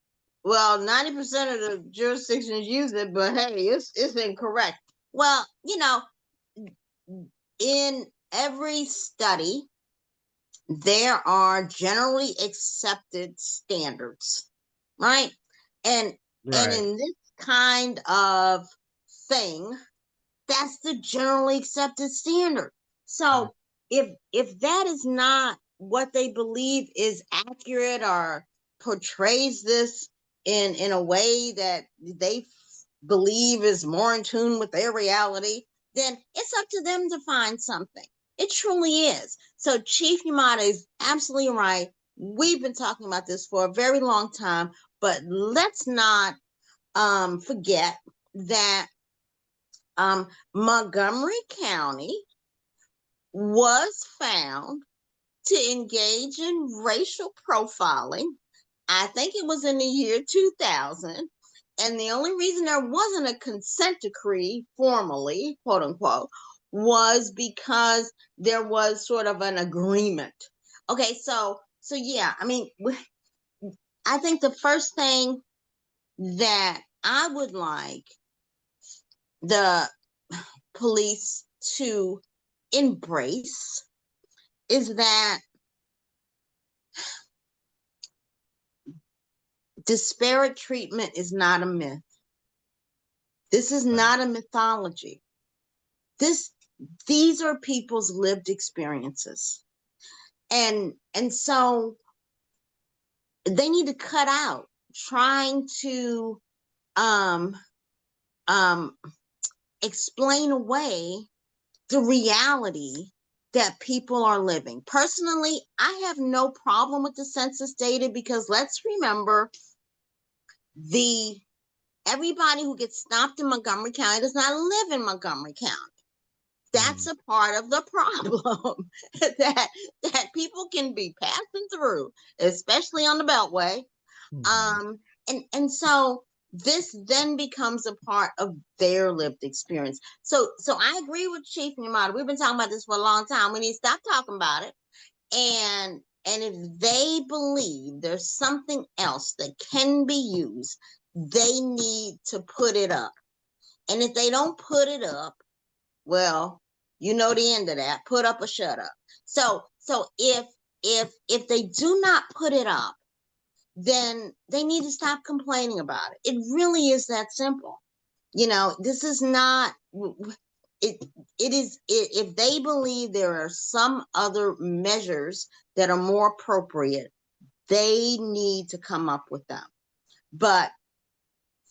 well, 90% of the jurisdictions use it, but hey, it's incorrect. Well, you know, in every study, there are generally accepted standards, right? And in this kind of thing, that's the generally accepted standard. So if that is not what they believe is accurate or portrays this in a way that they believe is more in tune with their reality, then it's up to them to find something. It truly is. So Chief Yamada is absolutely right. We've been talking about this for a very long time, but let's not forget that Montgomery County was found to engage in racial profiling. I think it was in the year 2000. And the only reason there wasn't a consent decree formally, quote unquote, was because there was sort of an agreement. Okay, so yeah, I mean, I think the first thing that I would like the police to embrace is that disparate treatment is not a myth. This is not a mythology. These are people's lived experiences. And so they need to cut out trying to explain away the reality that people are living. Personally, I have no problem with the census data because let's remember everybody who gets stopped in Montgomery County does not live in Montgomery County. That's a part of the problem that people can be passing through, especially on the Beltway. And so this then becomes a part of their lived experience. So I agree with Chief Yamada. We've been talking about this for a long time. We need to stop talking about it. And if they believe there's something else that can be used, they need to put it up. And if they don't put it up, well, you know the end of that. Put up or shut up. So if they do not put it up, then they need to stop complaining about it. It really is that simple. You know, this is not it is if they believe there are some other measures that are more appropriate, they need to come up with them. But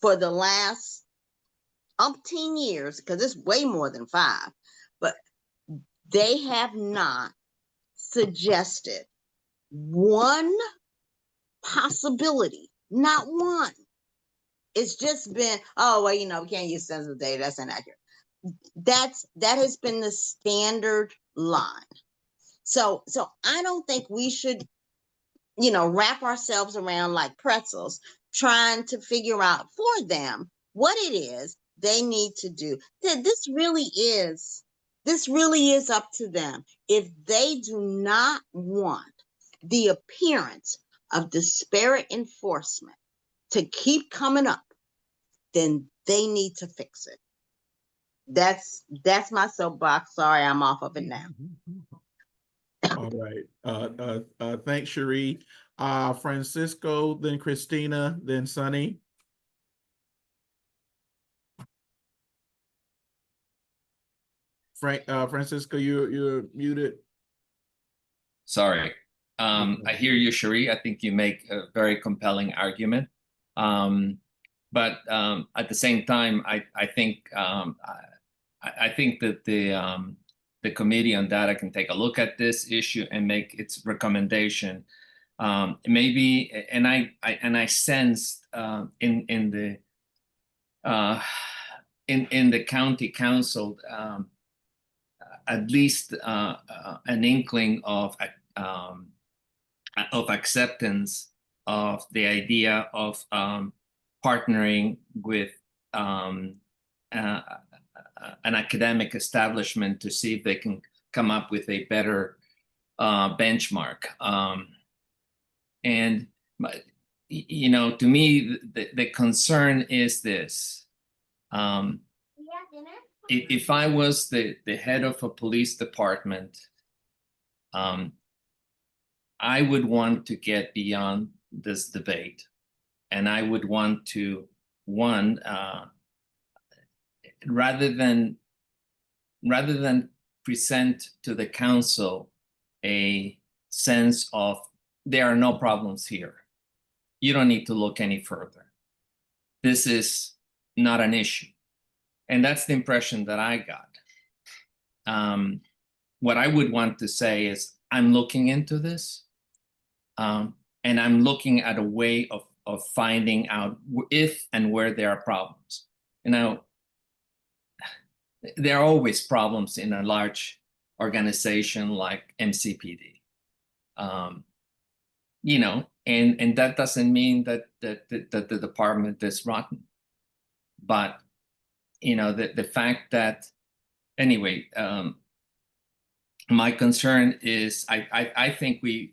for the last umpteen years, because it's way more than 5, but they have not suggested one possibility, not one. It's just been, oh, well, you know, we can't use census data, that's inaccurate. That has been the standard line. So I don't think we should, you know, wrap ourselves around like pretzels trying to figure out for them what it is they need to do. This really is up to them. If they do not want the appearance of disparate enforcement to keep coming up, then they need to fix it. That's my soapbox. Sorry, I'm off of it now. All right. Thanks, Cherie. Francisco, then Christina, then Sunny. Francisco, you're muted. Sorry. I hear you, Cherie. I think you make a very compelling argument. But at the same time, I think that the Committee on Data can take a look at this issue and make its recommendation. Maybe, and I sensed in the county council at least an inkling of acceptance of the idea of partnering with an academic establishment to see if they can come up with a better benchmark. And you know, to me, the concern is this. If I was the head of a police department, I would want to get beyond this debate, and I would want to, rather than present to the council a sense of there are no problems here, you don't need to look any further, this is not an issue. And that's the impression that I got. What I would want to say is, I'm looking into this, and I'm looking at a way of finding out if and where there are problems. You know, there are always problems in a large organization like MCPD. You know, and that doesn't mean that the department is rotten, but you know, the fact that, anyway, my concern is I think the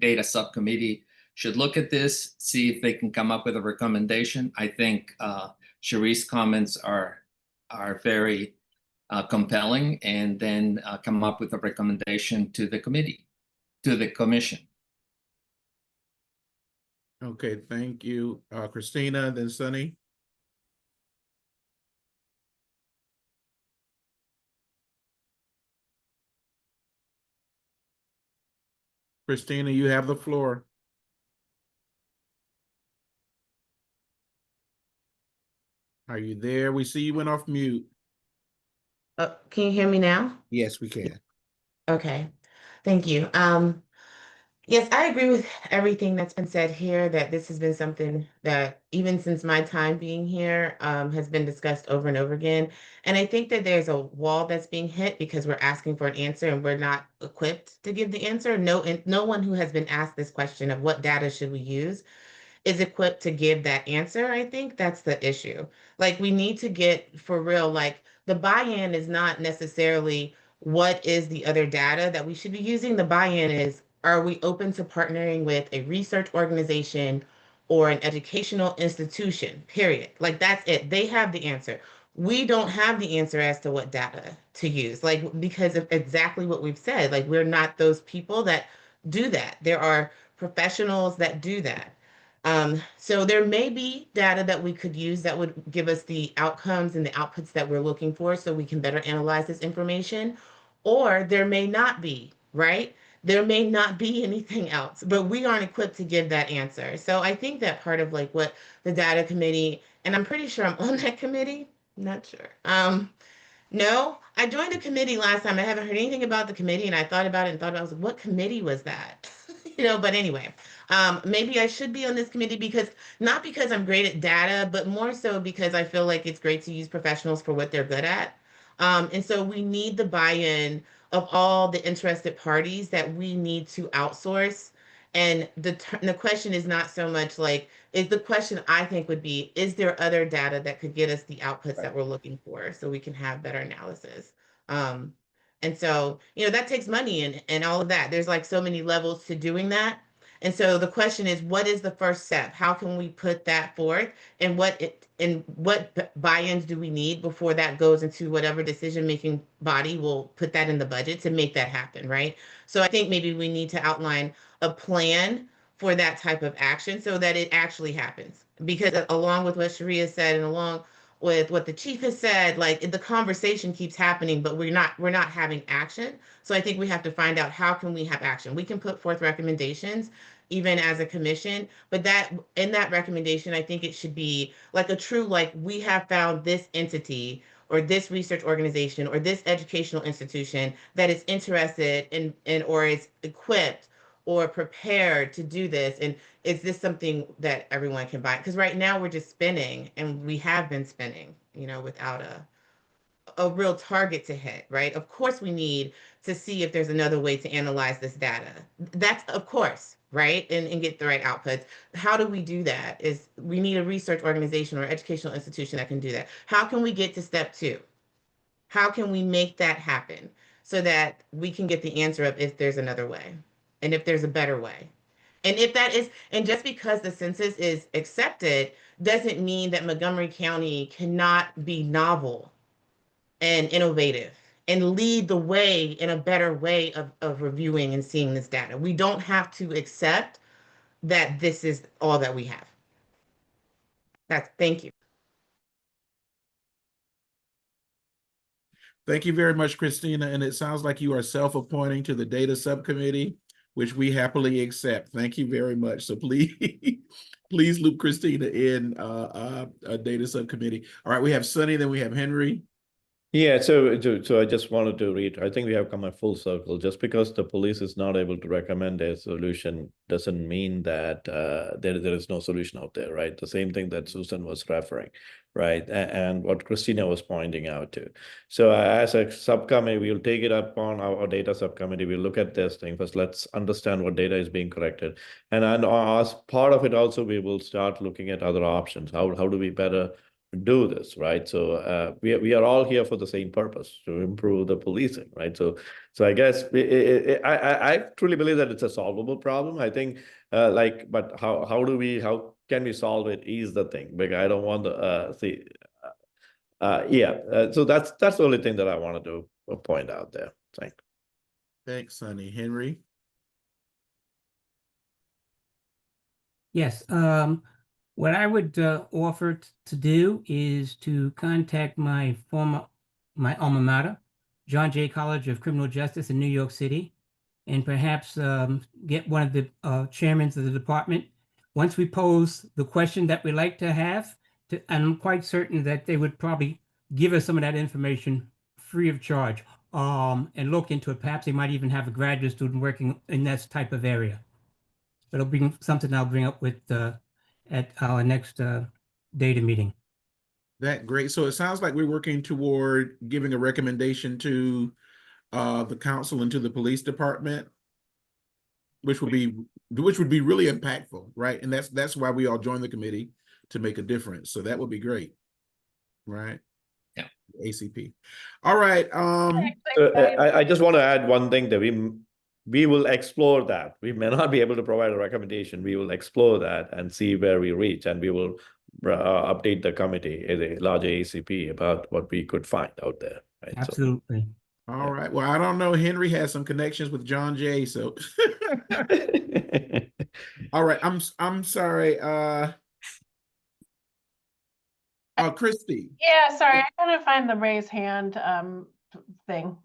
data subcommittee should look at this, see if they can come up with a recommendation. I think Cherie's comments are very compelling, and then come up with a recommendation to the committee, to the commission. Okay, thank you, Christina, then Sunny. Christina, you have the floor. Are you there? We see you went off mute. Can you hear me now? Yes, we can. Okay, thank you. Yes, I agree with everything that's been said here, that this has been something that even since my time being here has been discussed over and over again. And I think that there's a wall that's being hit because we're asking for an answer and we're not equipped to give the answer. No one who has been asked this question of what data should we use is equipped to give that answer. I think that's the issue. Like, we need to get for real, like, the buy-in is not necessarily what is the other data that we should be using. The buy-in is, are we open to partnering with a research organization or an educational institution, period. Like, that's it. They have the answer. We don't have the answer as to what data to use, like, because of exactly what we've said. Like, we're not those people that do that. There are professionals that do that. So there may be data that we could use that would give us the outcomes and the outputs that we're looking for so we can better analyze this information, or there may not be, right? There may not be anything else, but we aren't equipped to give that answer. So I think that part of like what the data committee, and I'm pretty sure I'm on that committee, not sure. No, I joined a committee last time. I haven't heard anything about the committee, and I thought about it and thought about, I was like, what committee was that? But anyway, maybe I should be on this committee because not because I'm great at data, but more so because I feel like it's great to use professionals for what they're good at. And so we need the buy-in of all the interested parties that we need to outsource And the question is not so much like, is the question I think would be, is there other data that could get us the outputs that we're looking for so we can have better analysis? And so, that takes money and all of that. There's like so many levels to doing that. And so the question is, what is the first step? How can we put that forth? And what buy-ins do we need before that goes into whatever decision-making body will put that in the budget to make that happen, right? So I think maybe we need to outline a plan for that type of action so that it actually happens. Because along with what Sharia said and along with what the chief has said, like the conversation keeps happening, but we're not having action. So I think we have to find out, how can we have action? We can put forth recommendations even as a commission, but that in that recommendation, I think it should be like a true, like, we have found this entity or this research organization or this educational institution that is interested in or is equipped or prepared to do this. And is this something that everyone can buy? Because right now we're just spinning, and we have been spinning, without a real target to hit, right? Of course, we need to see if there's another way to analyze this data. That's of course, right? And get the right outputs. How do we do that? Is we need a research organization or educational institution that can do that. How can we get to step 2? How can we make that happen so that we can get the answer of if there's another way and if there's a better way? And if that is, and just because the census is accepted doesn't mean that Montgomery County cannot be novel and innovative and lead the way in a better way of reviewing and seeing this data. We don't have to accept that this is all that we have. Thank you. Thank you very much, Christina. And it sounds like you are self-appointing to the data subcommittee, which we happily accept. Thank you very much. So please, please loop Christina in a data subcommittee. All right, we have Sunny, then we have Henry. Yeah, so I just wanted to read, I think we have come a full circle. Just because the police is not able to recommend a solution doesn't mean that there is no solution out there, right? The same thing that Susan was referring, right? And what Christina was pointing out to. So as a subcommittee, we'll take it up on our data subcommittee. We'll look at this thing. First, let's understand what data is being collected. And as part of it also, we will start looking at other options. How do we better do this, right? So we are all here for the same purpose, to improve the policing, right? So I guess I truly believe that it's a solvable problem. I think but how can we solve it is the thing, because I don't want to so that's the only thing that I wanted to point out there. Thanks, Sonny. Henry. Yes. What I would offer to do is to contact my alma mater, John Jay College of Criminal Justice in New York City, and perhaps get one of the chairmen of the department. Once we pose the question that we like to have, I'm quite certain that they would probably give us some of that information free of charge, and look into it. Perhaps they might even have a graduate student working in that type of area. It'll be something I'll bring up with at our next data meeting. Great. So it sounds like we're working toward giving a recommendation to the council and to the police department, which would be really impactful, right? And that's why we all joined the committee, to make a difference. So that would be great, right? Yeah. ACP. All right. I just want to add one thing, that we will explore that. We may not be able to provide a recommendation. We will explore that and see where we reach, and we will update the committee, the larger ACP, about what we could find out there. Right? Absolutely. So, all right. Well, I don't know. Henry has some connections with John Jay, so. All right. I'm sorry. Christy. Yeah, sorry, I couldn't find the raise hand thing.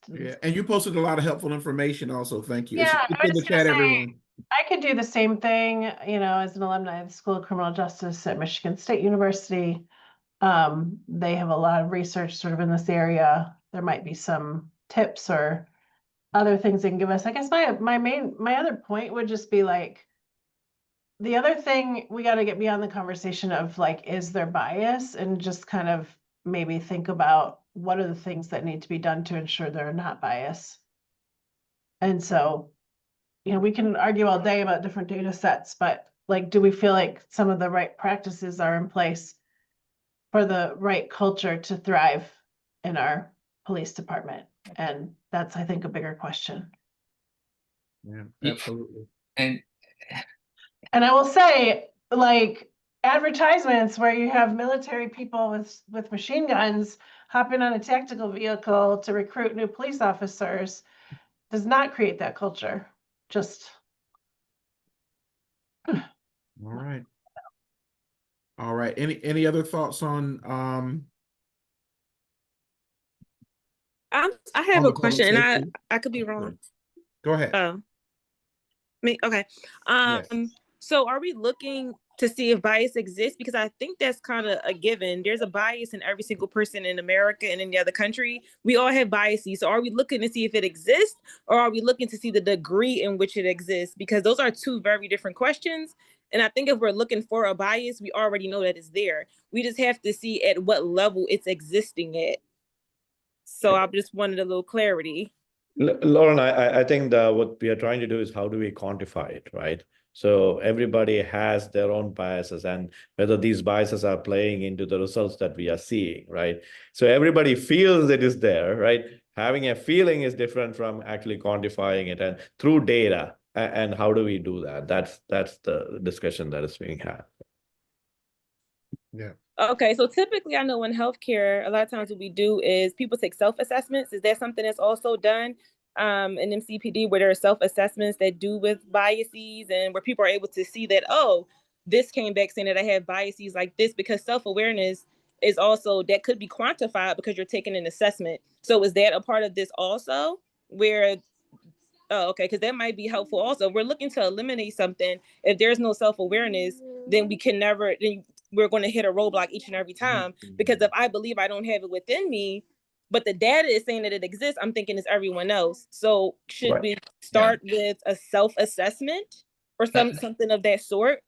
Yeah, and you posted a lot of helpful information also. Thank you. Yeah, it's in the chat, everyone. I could do the same thing, as an alumni of the School of Criminal Justice at Michigan State University. They have a lot of research sort of in this area. There might be some tips or other things they can give us. I guess my other point would just be like, the other thing we got to get beyond the conversation of like, is there bias, and just kind of maybe think about what are the things that need to be done to ensure there are not bias. And so you know, we can argue all day about different data sets, but like, do we feel like some of the right practices are in place for the right culture to thrive in our police department? And that's, I think, a bigger question. Yeah, Yeah. absolutely. And And I will say, like, advertisements where you have military people with machine guns hopping on a tactical vehicle to recruit new police officers does not create that culture. Just All right. All right. Any other thoughts on I have on a the public question, and safety? I could be wrong. Go ahead. Oh, me, okay. Yes. So are we looking to see if bias exists? Because I think that's kind of a given. There's a bias in every single person in America and in the other country. We all have biases. So are we looking to see if it exists, or are we looking to see the degree in which it exists? Because those are two very different questions. And I think if we're looking for a bias, we already know that it's there. We just have to see at what level it's existing at. So I just wanted a little clarity. Lauren, I think what we are trying to do is how do we quantify it, right? So everybody has their own biases, and whether these biases are playing into the results that we are seeing, right? So everybody feels it is there, right? Having a feeling is different from actually quantifying it, and through data. And how do we do that? That's the discussion that is being had. Yeah. Okay, so typically I know in healthcare, a lot of times what we do is people take self-assessments. Is that something that's also done in MCPD, where there are self-assessments that do with biases, and where people are able to see that, oh, this came back saying that I have biases like this? Because self-awareness is also, that could be quantified because you're taking an assessment. So is that a part of this also, where, oh, okay, because that might be helpful also. We're looking to eliminate something. If there's no self-awareness, then we can never, then we're going to hit a roadblock each and every time. Because if I believe I don't have it within me, but the data is saying that it exists, I'm thinking it's everyone else. So should Right. we start with a self-assessment or something of that sort?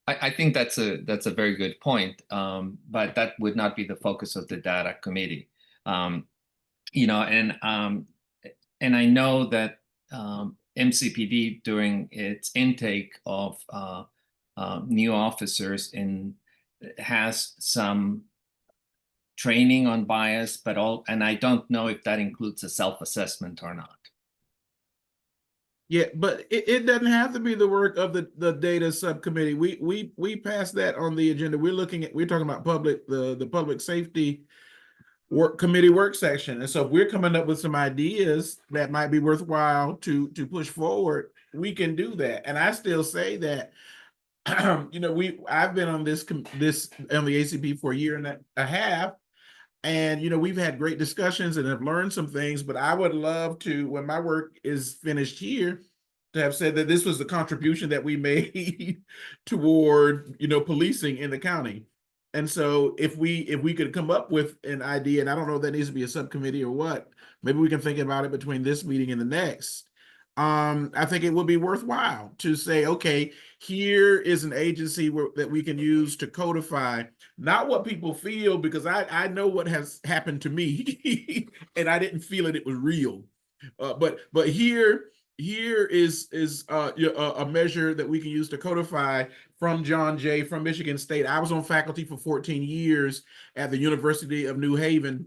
I think that's a very good point, but that would not be the focus of the data committee. You know, and I know that MCPD, during its intake of new officers, has some training on bias, and I don't know if that includes a self-assessment or not. Yeah, but it doesn't have to be the work of the data subcommittee. We passed that on the agenda. We're talking about the public safety committee work section. And so if we're coming up with some ideas that might be worthwhile to push forward, we can do that. And I still say that you know, I've been on this on the ACP for a year and a half. And, you know, we've had great discussions and have learned some things, but I would love to, when my work is finished here, to have said that this was the contribution that we made toward, you know, policing in the county. And so if we could come up with an idea, and I don't know if that needs to be a subcommittee or what, maybe we can think about it between this meeting and the next. I think it would be worthwhile to say, okay, here is an agency that we can use to codify, not what people feel, because I know what has happened to me and I didn't feel it was real. But here is a measure that we can use to codify from John Jay from Michigan State. I was on faculty for 14 years at the University of New Haven,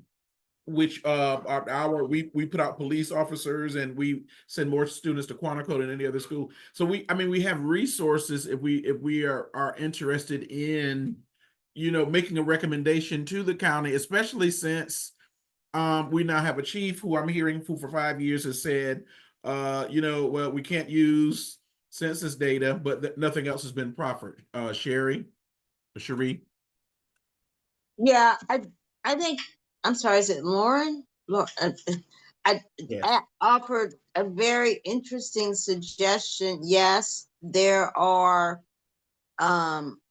which we put out police officers, and we send more students to Quantico than any other school. So we have resources if we are interested in, you know, making a recommendation to the county, especially since we now have a chief who I'm hearing who for 5 years has said, you know, well, we can't use census data, but nothing else has been proffered. Cherie. Yeah, I think, I'm sorry, is it Lauren? I offered a very interesting suggestion. Yes, there are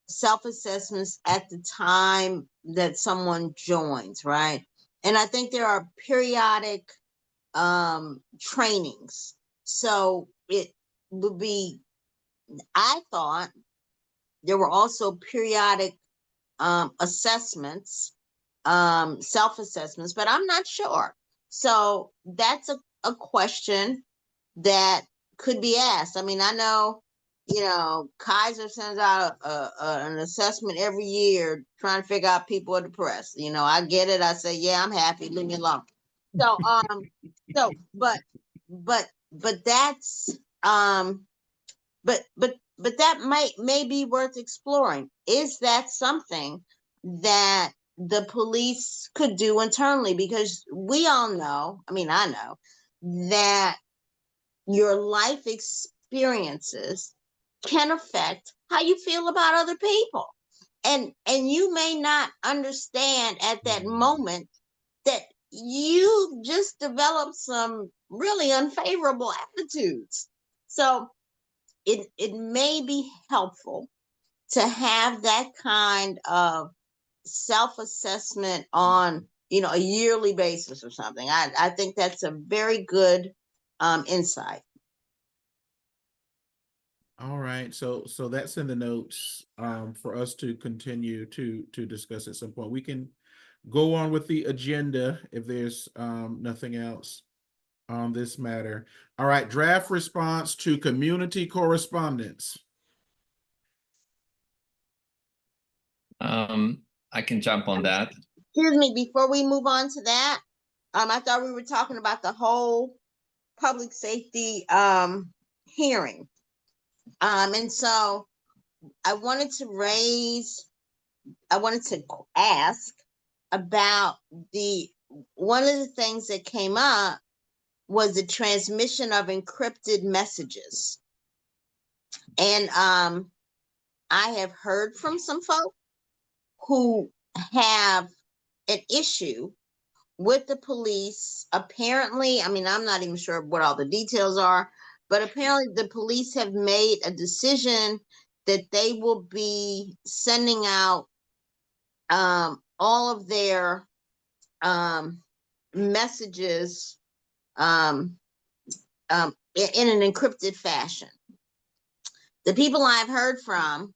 self-assessments at the time that someone joins, right? And I think there are periodic trainings. So it would be, I thought there were also periodic assessments, self-assessments, but I'm not sure. So that's a question that could be asked. I mean, I know, you know, Kaiser sends out an assessment every year trying to figure out people are depressed. You know, I get it. I say, yeah, I'm happy. Leave me alone. So, but that's, but that may be worth exploring. Is that something that the police could do internally? Because we all know, I mean, I know that your life experiences can affect how you feel about other people. And you may not understand at that moment that you just developed some really unfavorable attitudes. So it may be helpful to have that kind of self-assessment on, you know, a yearly basis or something. I think that's a very good insight. All right, so that's in the notes for us to continue to discuss at some point. We can go on with the agenda if there's nothing else on this matter. All right, draft response to community correspondence. I can jump on that. Excuse me, before we move on to that, I thought we were talking about the whole public safety hearing. And so I wanted to ask about one of the things that came up was the transmission of encrypted messages. And I have heard from some folks who have an issue with the police. Apparently, I mean, I'm not even sure what all the details are, but apparently the police have made a decision that they will be sending out all of their messages in an encrypted fashion. The people I've heard from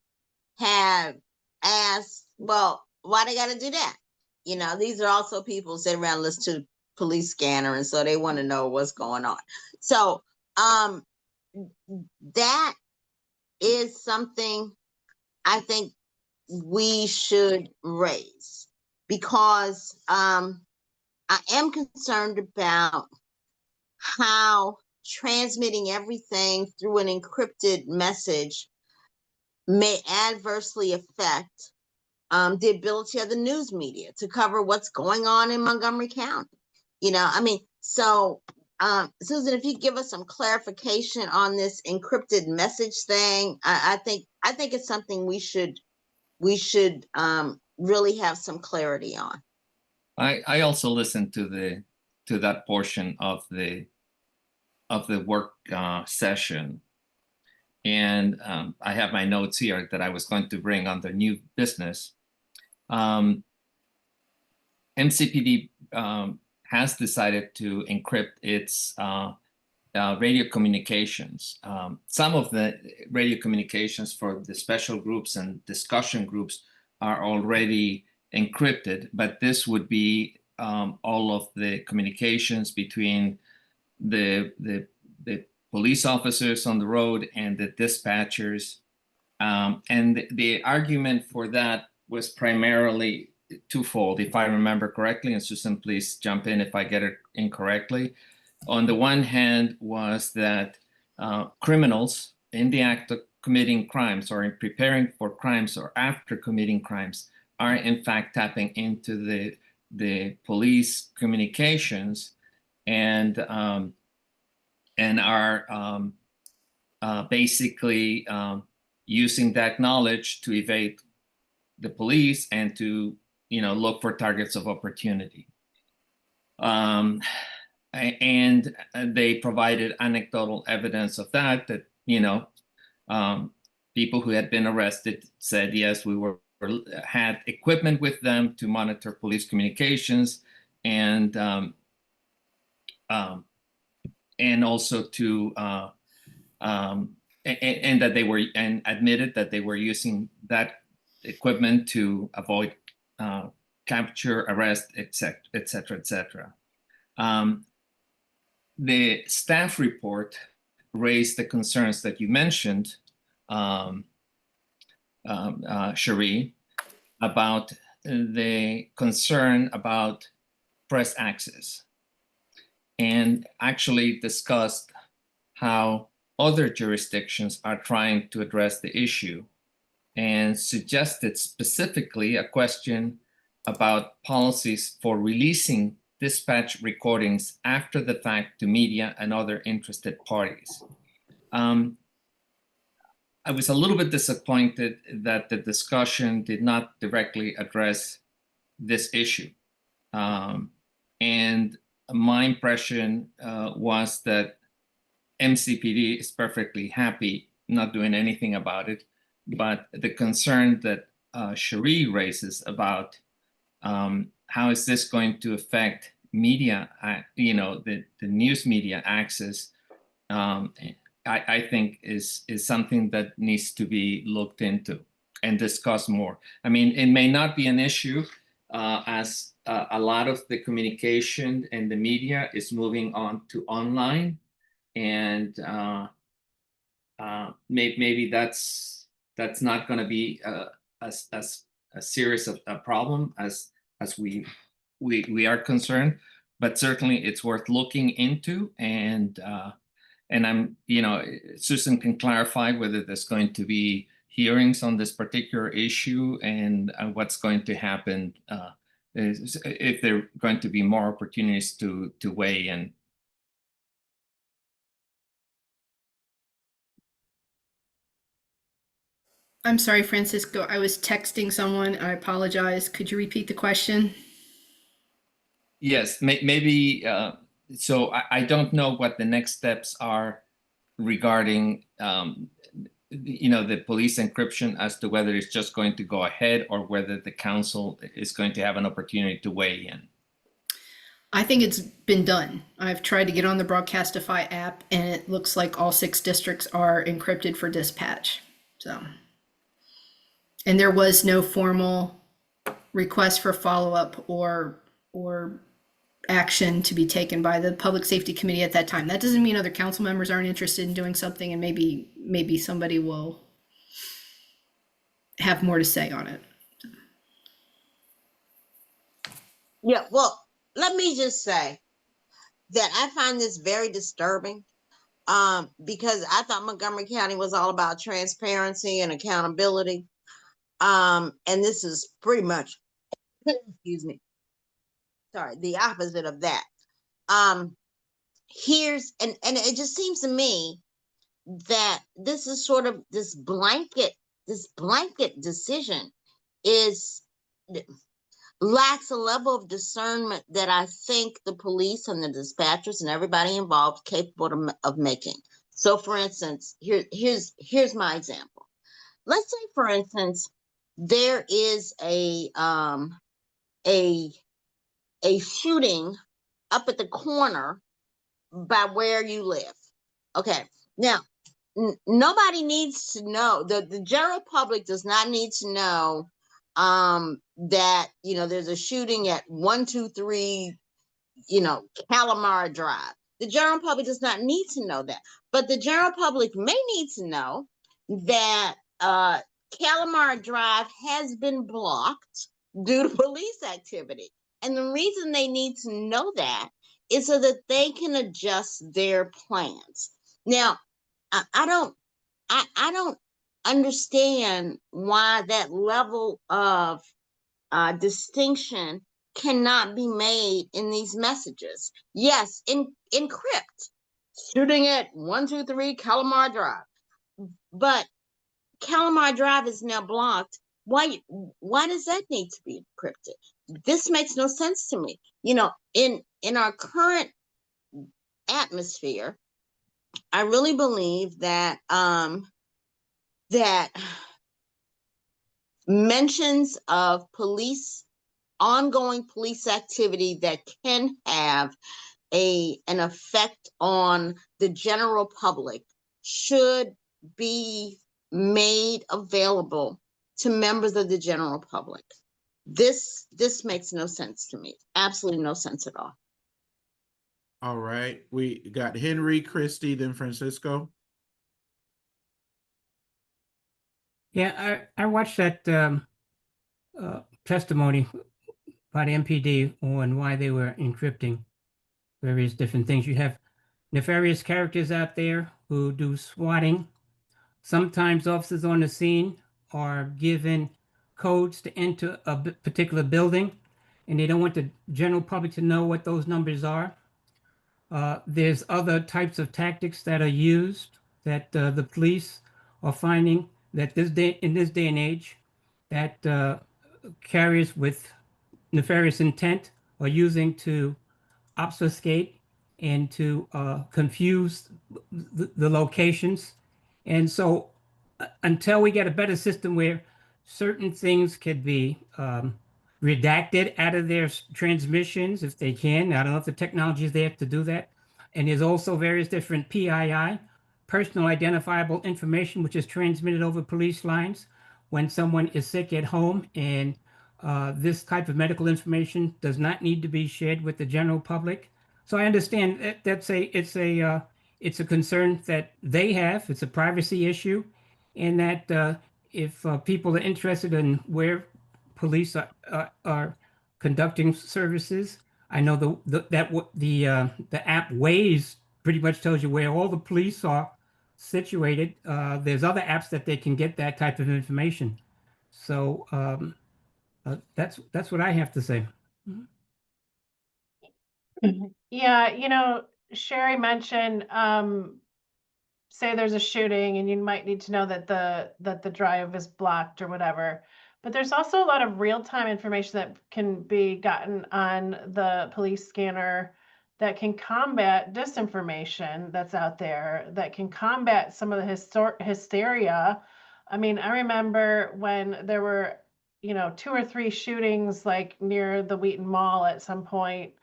have asked, well, why they got to do that? You know, these are also people sitting around listening to police scanner, and so they want to know what's going on. So that is something I think we should raise, because I am concerned about how transmitting everything through an encrypted message may adversely affect the ability of the news media to cover what's going on in Montgomery County. You know, I mean, so Susan, if you give us some clarification on this encrypted message thing, I think it's something we should really have some clarity on. I also listened to that portion of the work session, and I have my notes here that I was going to bring on the new business. MCPD has decided to encrypt its radio communications. Some of the radio communications for the special groups and discussion groups are already encrypted, but this would be all of the communications between the police officers on the road and the dispatchers. And the argument for that was primarily twofold, if I remember correctly, and Susan, please jump in if I get it incorrectly. On the one hand was that criminals in the act of committing crimes or in preparing for crimes or after committing crimes are in fact tapping into the police communications and are basically using that knowledge to evade the police and to, you know, look for targets of opportunity. And they provided anecdotal evidence of that, you know, people who had been arrested said, yes, we had equipment with them to monitor police communications and also to, and that they were, and admitted that they were using that equipment to avoid capture, arrest, etc., etc., etc. The staff report raised the concerns that you mentioned, Cherie, about the concern about press access, and actually discussed how other jurisdictions are trying to address the issue, and suggested specifically a question about policies for releasing dispatch recordings after the fact to media and other interested parties. I was a little bit disappointed that the discussion did not directly address this issue. And my impression was that MCPD is perfectly happy not doing anything about it, but the concern that Cherie raises about how is this going to affect media, the news media access, I think is something that needs to be looked into and discussed more. I mean, it may not be an issue as a lot of the communication and the media is moving on to online, and maybe that's not going to be as serious of a problem as we are concerned, but certainly it's worth looking into. And I'm, Susan can clarify whether there's going to be hearings on this particular issue and what's going to happen if there are going to be more opportunities to weigh in. I'm sorry, Francisco, I was texting someone. I apologize. Could you repeat the question? Yes, maybe. So I don't know what the next steps are regarding, the police encryption, as to whether it's just going to go ahead or whether the council is going to have an opportunity to weigh in. I think it's been done. I've tried to get on the Broadcastify app, and it looks like all 6 districts are encrypted for dispatch. So, and there was no formal request for follow-up or action to be taken by the Public Safety Committee at that time. That doesn't mean other council members aren't interested in doing something, and maybe somebody will have more to say on it. Yeah, well, let me just say that I find this very disturbing, because I thought Montgomery County was all about transparency and accountability. And this is pretty much, excuse me, sorry, the opposite of that. And it just seems to me that this is sort of this blanket decision lacks a level of discernment that I think the police and the dispatchers and everybody involved capable of making. So, for instance, here's my example. Let's say, for instance, there is a shooting up at the corner by where you live. Okay, now nobody needs to know, the general public does not need to know that there's a shooting at 123 Calamar Drive. The general public does not need to know that, but the general public may need to know that Calamar Drive has been blocked due to police activity. And the reason they need to know that is so that they can adjust their plans. Now, I don't understand why that level of distinction cannot be made in these messages. Yes, encrypt, shooting at 123 Calamar Drive, but Calamar Drive is now blocked. Why does that need to be encrypted? This makes no sense to me. In our current atmosphere, I really believe that that mentions of ongoing police activity that can have an effect on the general public should be made available to members of the general public. This makes no sense to me. Absolutely no sense at all. All right, we got Henry, Christy, then Francisco. Yeah, I watched that testimony by the MPD on why they were encrypting various different things. You have nefarious characters out there who do swatting. Sometimes officers on the scene are given codes to enter a particular building, and they don't want the general public to know what those numbers are. There's other types of tactics that are used that the police are finding that in this day and age, that carriers with nefarious intent are using to obfuscate and to confuse the locations. And so until we get a better system where certain things could be redacted out of their transmissions, if they can, I don't know if the technology is there to do that. And there's also various different PII, personal identifiable information, which is transmitted over police lines when someone is sick at home, and this type of medical information does not need to be shared with the general public. So I understand that it's a concern that they have. It's a privacy issue, and that if people are interested in where police are conducting services, I know the app Waze pretty much tells you where all the police are situated. There's other apps that they can get that type of information. So that's what I have to say. Yeah, Sherry mentioned, say there's a shooting and you might need to know that the drive is blocked or whatever. But there's also a lot of real-time information that can be gotten on the police scanner that can combat disinformation that's out there, that can combat some of the hysteria. I mean, I remember when there were, 2 or 3 shootings like near the Wheaton Mall at some point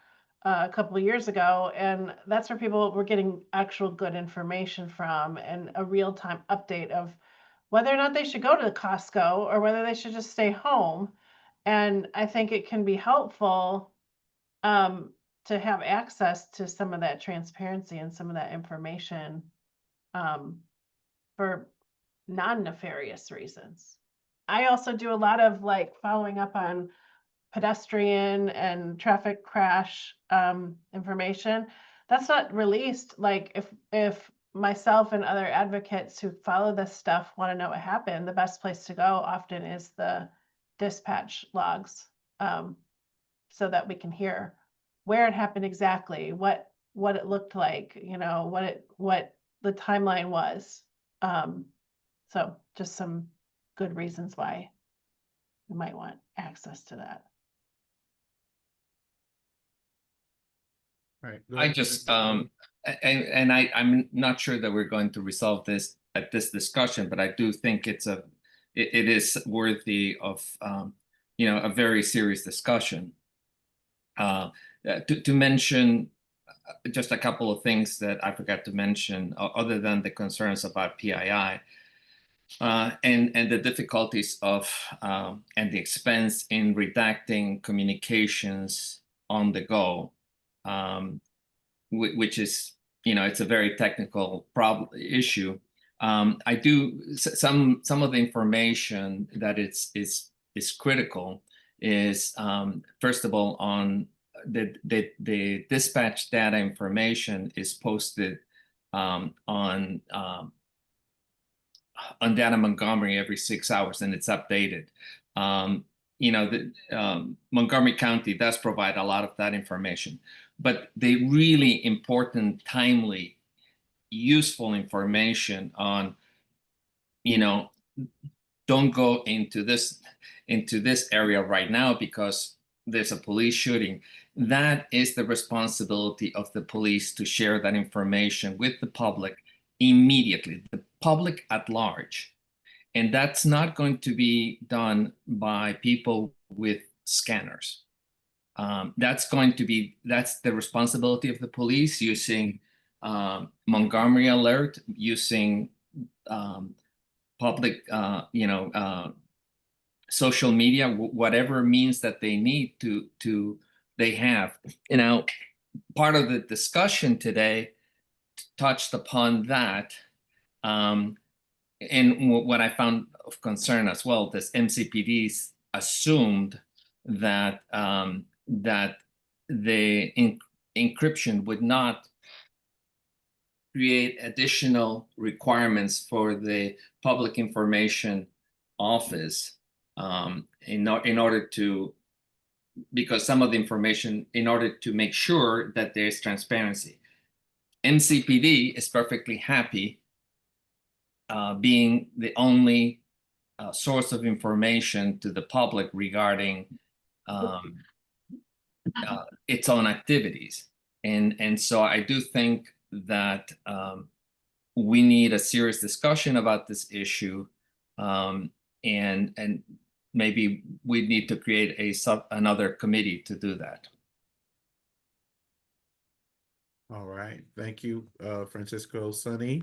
a couple of years ago, and that's where people were getting actual good information from, and a real-time update of whether or not they should go to the Costco or whether they should just stay home. And I think it can be helpful to have access to some of that transparency and some of that information for non-nefarious reasons. I also do a lot of following up on pedestrian and traffic crash information. That's not released. If myself and other advocates who follow this stuff want to know what happened, the best place to go often is the dispatch logs, so that we can hear where it happened exactly, what it looked like, what the timeline was. So just some good reasons why you might want access to that. Right. I just I'm not sure that we're going to resolve this at this discussion, but I do think it is worthy of a very serious discussion. To mention just a couple of things that I forgot to mention, other than the concerns about PII and the difficulties of and the expense in redacting communications on the go. Which is, it's a very technical issue. I do some of the information that is critical is first of all, on the dispatch data information is posted on Data Montgomery every 6 hours, and it's updated. Montgomery County does provide a lot of that information, but the really important, timely, useful information on, don't go into this area right now because there's a police shooting. That is the responsibility of the police to share that information with the public immediately, the public at large. And that's not going to be done by people with scanners. That's the responsibility of the police, using Montgomery Alert, using public, social media, whatever means that they need they have. part of the discussion today touched upon that. And what I found of concern as well, this MCPDs assumed that that the encryption would not create additional requirements for the public information office in order to, because some of the information, in order to make sure that there's transparency. MCPD is perfectly happy being the only source of information to the public regarding its own activities. And so I do think that we need a serious discussion about this issue, and maybe we need to create another committee to do that. All right, thank you, Francisco. Sonny?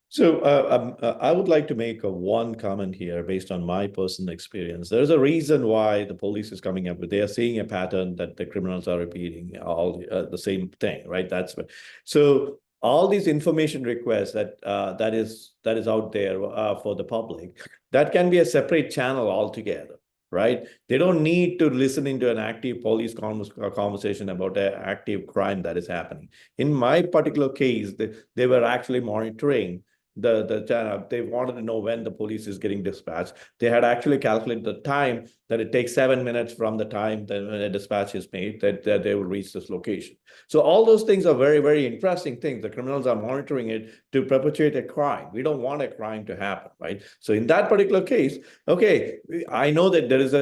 So I would like to make one comment here based on my personal experience. There's a reason why the police is coming up with, they are seeing a pattern that the criminals are repeating all the same thing, right? That's what, so all these information requests that that is out there for the public, that can be a separate channel altogether, right? They don't need to listen into an active police conversation about an active crime that is happening. In my particular case, they were actually monitoring the channel. They wanted to know when the police is getting dispatched. They had actually calculated the time that it takes 7 minutes from the time that when a dispatch is made that they will reach this location. So all those things are very, very interesting things. The criminals are monitoring it to perpetuate a crime. We don't want a crime to happen, right? So in that particular case, okay, I know that there is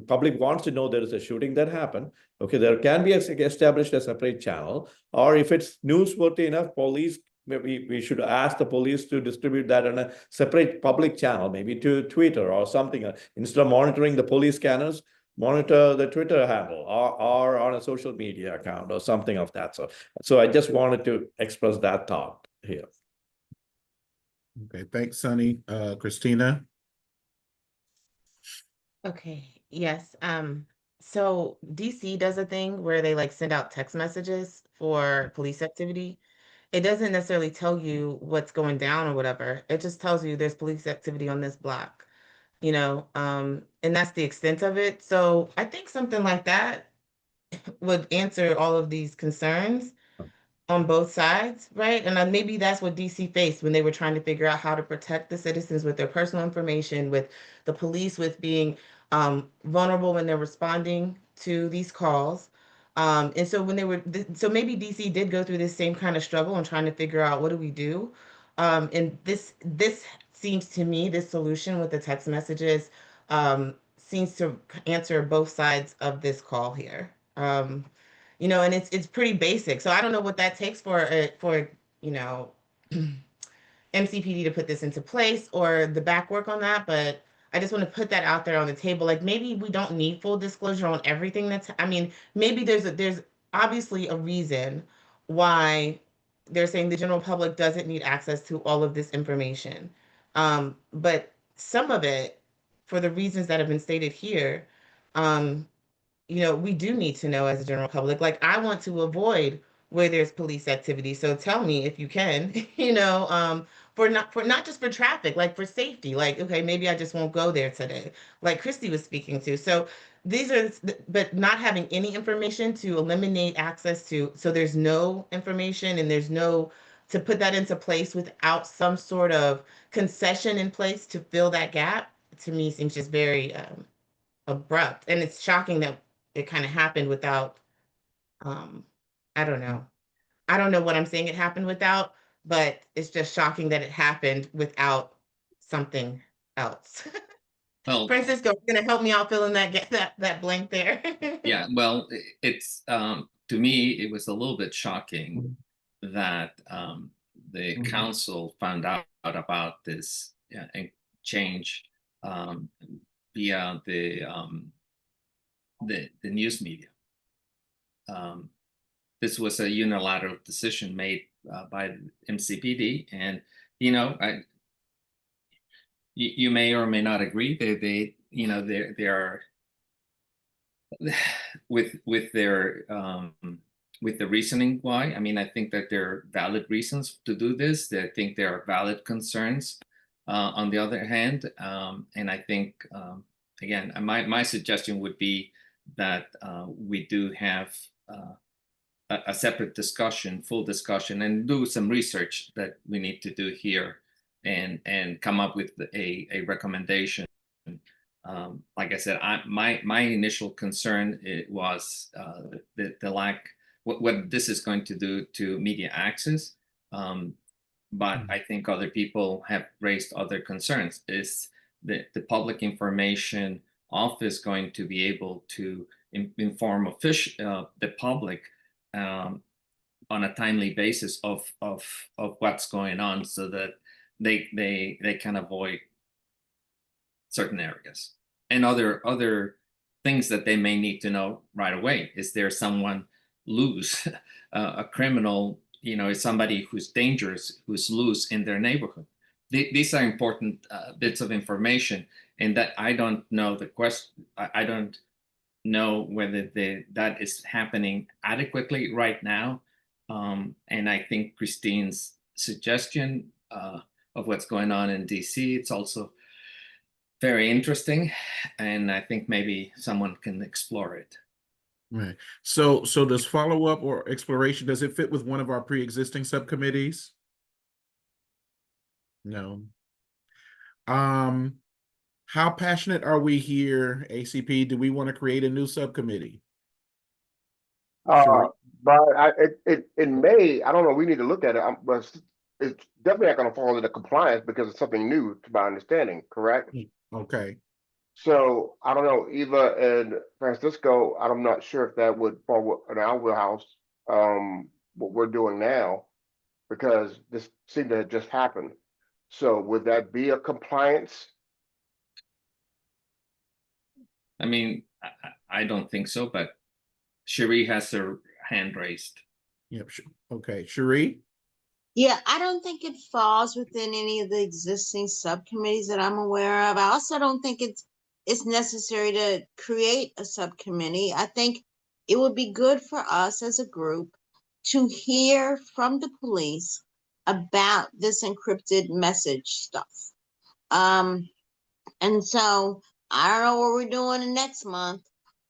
public wants to know there is a shooting that happened. Okay, there can be established a separate channel, or if it's newsworthy enough, police, maybe we should ask the police to distribute that on a separate public channel, maybe to Twitter or something. Instead of monitoring the police scanners, monitor the Twitter handle or on a social media account or something of that sort. So I just wanted to express that thought here. Okay, thanks, Sonny. Christina? Okay, yes. So DC does a thing where they like send out text messages for police activity. It doesn't necessarily tell you what's going down or whatever. It just tells you there's police activity on this block, you know, and that's the extent of it. So I think something like that would answer all of these concerns on both sides, right? And maybe that's what DC faced when they were trying to figure out how to protect the citizens with their personal information, with the police, with being vulnerable when they're responding to these calls. And so when they were, so maybe DC did go through this same kind of struggle and trying to figure out what do we do. And this seems to me, this solution with the text messages seems to answer both sides of this call here. You know, and it's pretty basic. So I don't know what that takes for you know, MCPD to put this into place or the back work on that, but I just want to put that out there on the table. Like maybe we don't need full disclosure on everything that's, I mean, maybe there's obviously a reason why they're saying the general public doesn't need access to all of this information. But some of it, for the reasons that have been stated here, you know, we do need to know as a general public. Like I want to avoid where there's police activity. So tell me if you can, you know, for not just for traffic, like for safety, like, okay, maybe I just won't go there today, like Christy was speaking to. So these are, but not having any information to eliminate access to, so there's no information and there's no, to put that into place without some sort of concession in place to fill that gap, to me seems just very abrupt. And it's shocking that it kind of happened without, I don't know. I don't know what I'm saying it happened without, but it's just shocking that it happened without something else. Well, Francisco, you're gonna help me out filling that blank there. yeah, well, it's to me, it was a little bit shocking that the council found out about this change via the news media. This was a unilateral decision made by MCPD, and you know, you may or may not agree. They you know, they are with their with the reasoning why. I mean, I think that there are valid reasons to do this. I think there are valid concerns on the other hand. And I think, again, my suggestion would be that we do have a separate discussion, full discussion, and do some research that we need to do here and come up with a recommendation. Like I said, my initial concern was the lack, what this is going to do to media access. But I think other people have raised other concerns. Is the Public Information Office going to be able to inform the public on a timely basis of what's going on, so that they can avoid certain areas and other things that they may need to know right away? Is there someone loose, a criminal, is somebody who's dangerous, who's loose in their neighborhood? These are important bits of information, and that I don't know the question. I don't know whether that is happening adequately right now. And I think Christine's suggestion of what's going on in DC, it's also very interesting, and I think maybe someone can explore it. Right. So does follow-up or exploration, does it fit with one of our pre-existing subcommittees? No. How passionate are we here, ACP? Do we want to create a new subcommittee? But it may, I don't know, we need to look at it, but it's definitely not going to fall into compliance because it's something new to my understanding, correct? Okay. So I don't know, Eva and Francisco, I'm not sure if that would fall in our wheelhouse, what we're doing now, because this seemed to have just happened. So would that be a compliance? I mean, I don't think so, but Cherie has her hand raised. Yep. Okay, Cherie? Yeah, I don't think it falls within any of the existing subcommittees that I'm aware of. I also don't think it's necessary to create a subcommittee. I think it would be good for us as a group to hear from the police about this encrypted message stuff. And so I don't know what we're doing next month,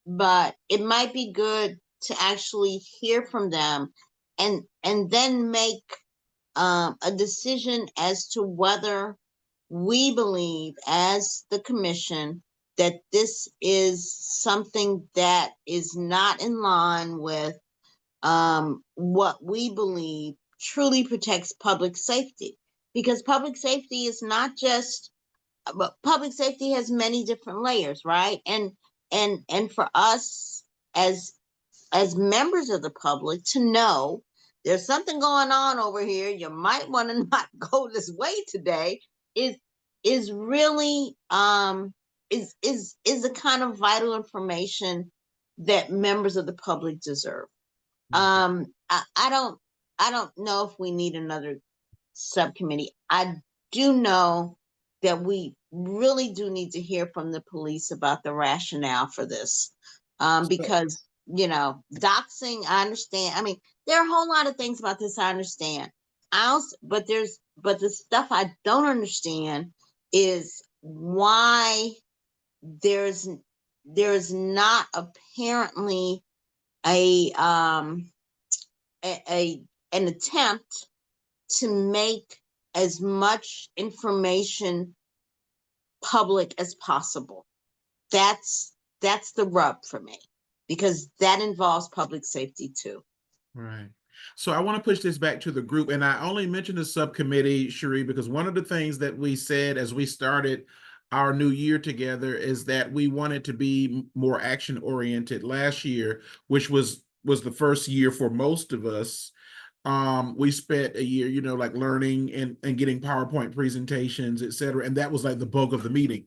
but it might be good to actually hear from them and then make a decision as to whether we believe as the commission that this is something that is not in line with what we believe truly protects public safety. Because public safety is not just, but public safety has many different layers, right? And for us as members of the public to know there's something going on over here, you might want to not go this way today, is really is the kind of vital information that members of the public deserve. I don't know if we need another subcommittee. I do know that we really do need to hear from the police about the rationale for this, because doxing, I understand. I mean, there are a whole lot of things about this I understand. But the stuff I don't understand is why there's not apparently an attempt to make as much information public as possible. That's the rub for me, because that involves public safety too. Right. So I want to push this back to the group, and I only mentioned the subcommittee, Cherie, because one of the things that we said as we started our new year together is that we wanted to be more action oriented. Last year, which was the first year for most of us, we spent a year, like learning and getting PowerPoint presentations, et cetera, and that was like the bulk of the meeting.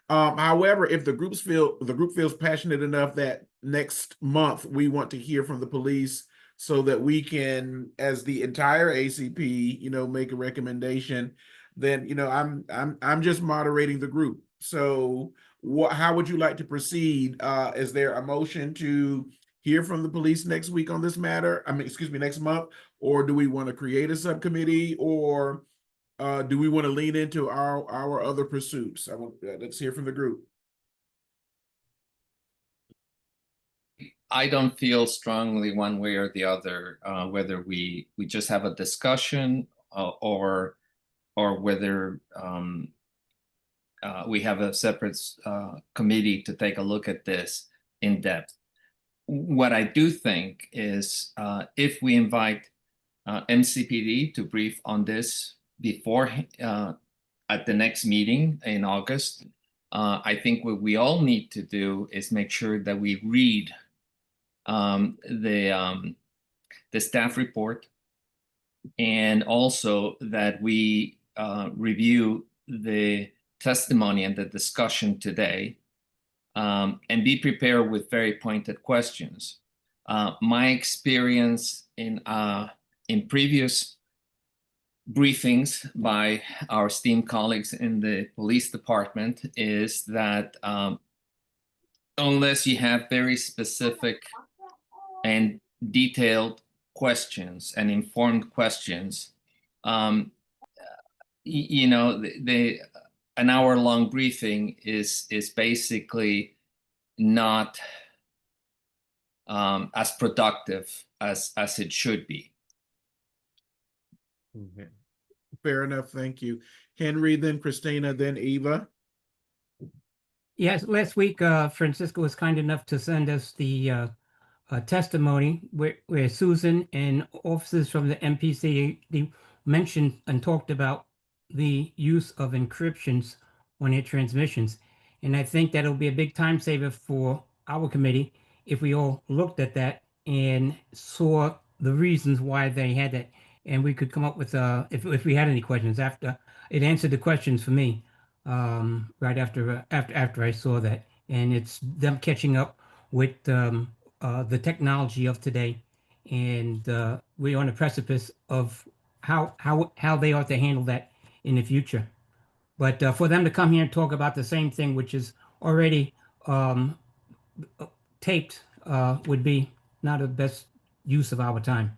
However, if the group feels passionate enough that next month we want to hear from the police so that we can, as the entire ACP, make a recommendation, then I'm just moderating the group. So how would you like to proceed? Is there a motion to hear from the police next week on this matter? Excuse me, next month? Or do we want to create a subcommittee, or do we want to lean into our other pursuits? Let's hear from the group. I don't feel strongly one way or the other, whether we just have a discussion or whether we have a separate committee to take a look at this in depth. What I do think is if we invite MCPD to brief on this before at the next meeting in August, I think what we all need to do is make sure that we read the staff report, and also that we review the testimony and the discussion today, and be prepared with very pointed questions. My experience in previous briefings by our esteemed colleagues in the police department is that unless you have very specific and detailed questions and informed questions, you know, an hour-long briefing is basically not as productive as it should be. Okay. Fair enough. Thank you. Henry, then Christina, then Eva. Yes, last week, Francisco was kind enough to send us the testimony where Susan and officers from the MPC mentioned and talked about the use of encryptions on their transmissions. And I think that'll be a big time saver for our committee if we all looked at that and saw the reasons why they had that. And we could come up with, if we had any questions after, it answered the questions for me right after I saw that. And it's them catching up with the technology of today. And we're on the precipice of how they ought to handle that in the future. But for them to come here and talk about the same thing, which is already taped, would be not the best use of our time.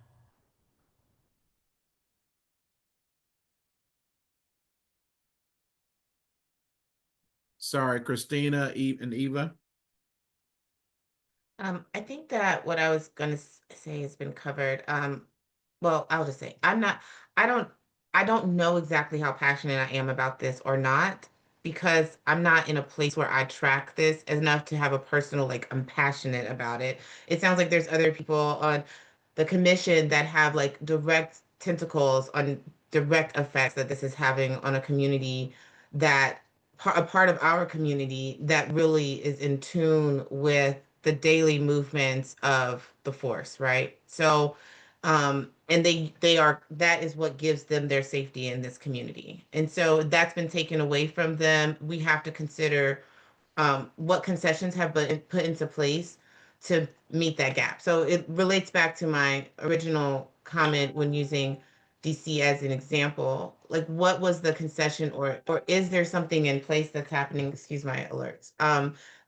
Sorry, Christina and Eva. I think that what I was gonna say has been covered. Well, I'll just say I don't know exactly how passionate I am about this or not, because I'm not in a place where I track this enough to have a personal, like, I'm passionate about it. It sounds like there's other people on the commission that have like direct tentacles on direct effects that this is having on a community that a part of our community that really is in tune with the daily movements of the force, right? So and they are, that is what gives them their safety in this community. And so that's been taken away from them. We have to consider what concessions have been put into place to meet that gap. So it relates back to my original comment when using DC as an example. Like, what was the concession, or is there something in place that's happening, excuse my alerts,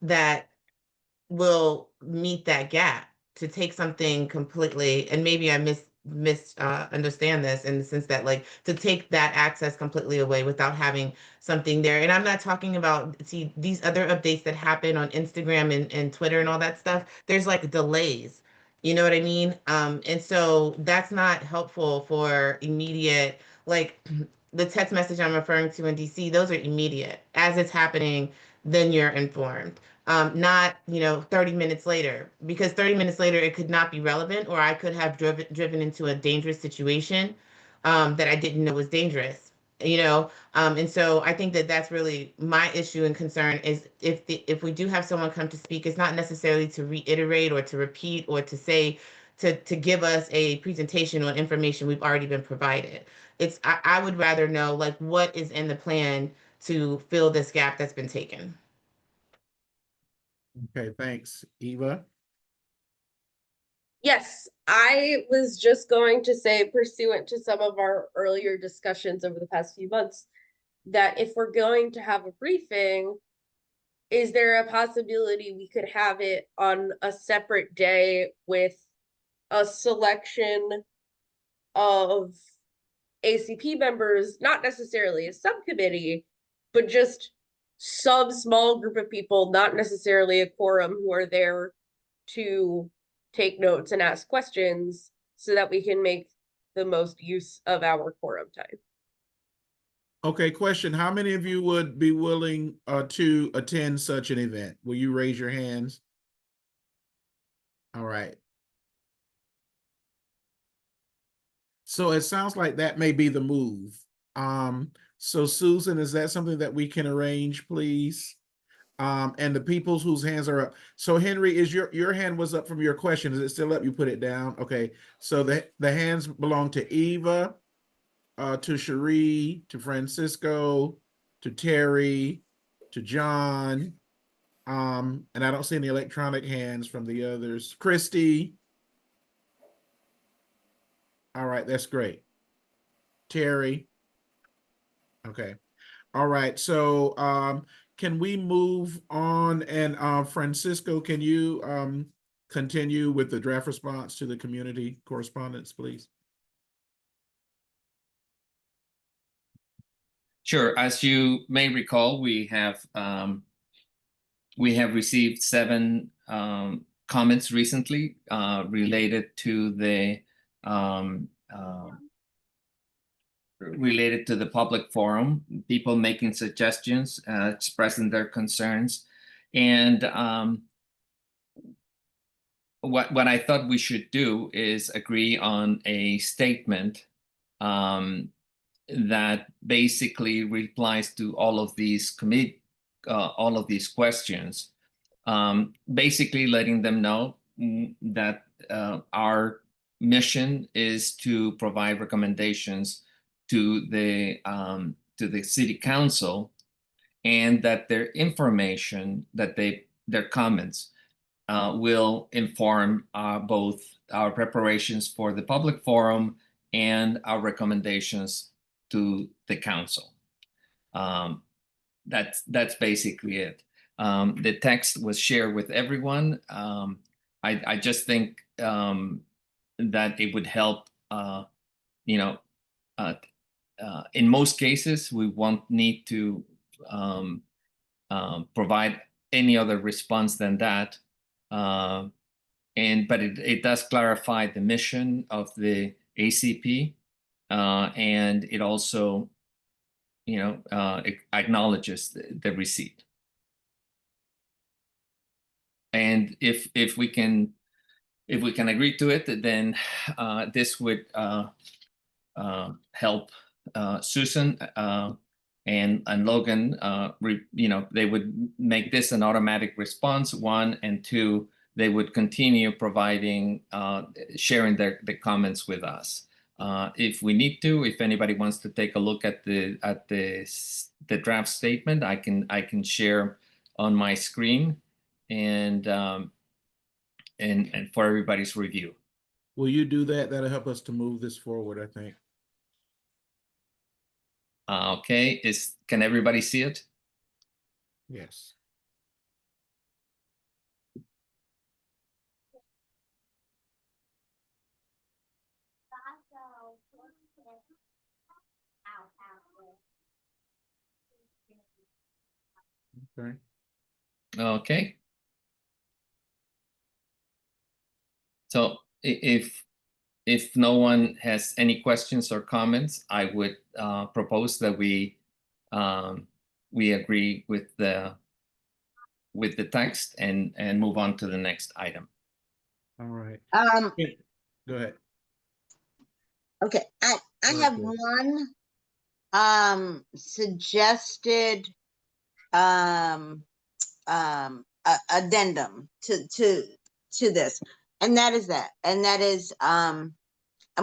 that will meet that gap to take something completely, and maybe I understand this in the sense that, like, to take that access completely away without having something there. And I'm not talking about, see, these other updates that happen on Instagram and Twitter and all that stuff, there's like delays, you know what I mean? And so that's not helpful for immediate, like the text message I'm referring to in DC, those are immediate. As it's happening, then you're informed. Not, 30 minutes later, because 30 minutes later, it could not be relevant, or I could have driven into a dangerous situation that I didn't know was dangerous, and so I think that that's really my issue and concern is if we do have someone come to speak, it's not necessarily to reiterate or to repeat or to say, to give us a presentation on information we've already been provided. I would rather know, like, what is in the plan to fill this gap that's been taken. Okay, thanks. Eva? Yes, I was just going to say, pursuant to some of our earlier discussions over the past few months, that if we're going to have a briefing, is there a possibility we could have it on a separate day with a selection of ACP members, not necessarily a subcommittee, but just some small group of people, not necessarily a quorum, who are there to take notes and ask questions so that we can make the most use of our quorum time? Okay, question. How many of you would be willing to attend such an event? Will you raise your hands? All right. So it sounds like that may be the move. So Susan, is that something that we can arrange, please? And the peoples whose hands are up. So Henry, is your hand was up from your question? Is it still up? You put it down? Okay. So the hands belong to Eva, to Cherie, to Francisco, to Terry, to John. And I don't see any electronic hands from the others. Christy. All right, that's great. Terry. Okay. All right. So can we move on? And Francisco, can you continue with the draft response to the community correspondence, please? Sure. As you may recall, we have received 7 comments recently related to the public forum, people making suggestions, expressing their concerns. And what I thought we should do is agree on a statement that basically replies to all of these questions, basically letting them know that our mission is to provide recommendations to the city council, and that their information, their comments will inform both our preparations for the public forum and our recommendations to the council. That's basically it. The text was shared with everyone. I just think that it would help, in most cases, we won't need to provide any other response than that. But it does clarify the mission of the ACP, and it also, it acknowledges the receipt. And if we can agree to it, then this would help Susan and Logan. They would make this an automatic response, 1, and 2, they would continue providing, sharing the comments with us. If we need to, if anybody wants to take a look at the draft statement, I can share on my screen and for everybody's review. Will you do that? That'll help us to move this forward, I think. Okay, can everybody see it? Yes. Okay. Okay. So if no one has any questions or comments, I would propose that we agree with the text and move on to the next item. All right. Yeah, Go ahead. okay, I Go have ahead. one suggested addendum to this, and that is I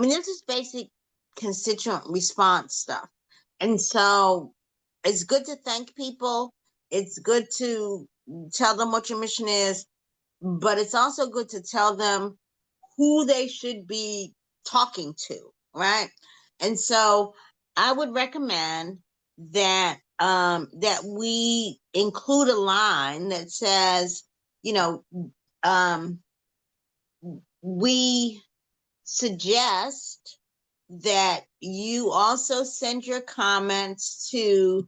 mean, this is basic constituent response stuff, and so it's good to thank people, it's good to tell them what your mission is, but it's also good to tell them who they should be talking to, right? And so I would recommend that that we include a line that says, you know, we suggest that you also send your comments to,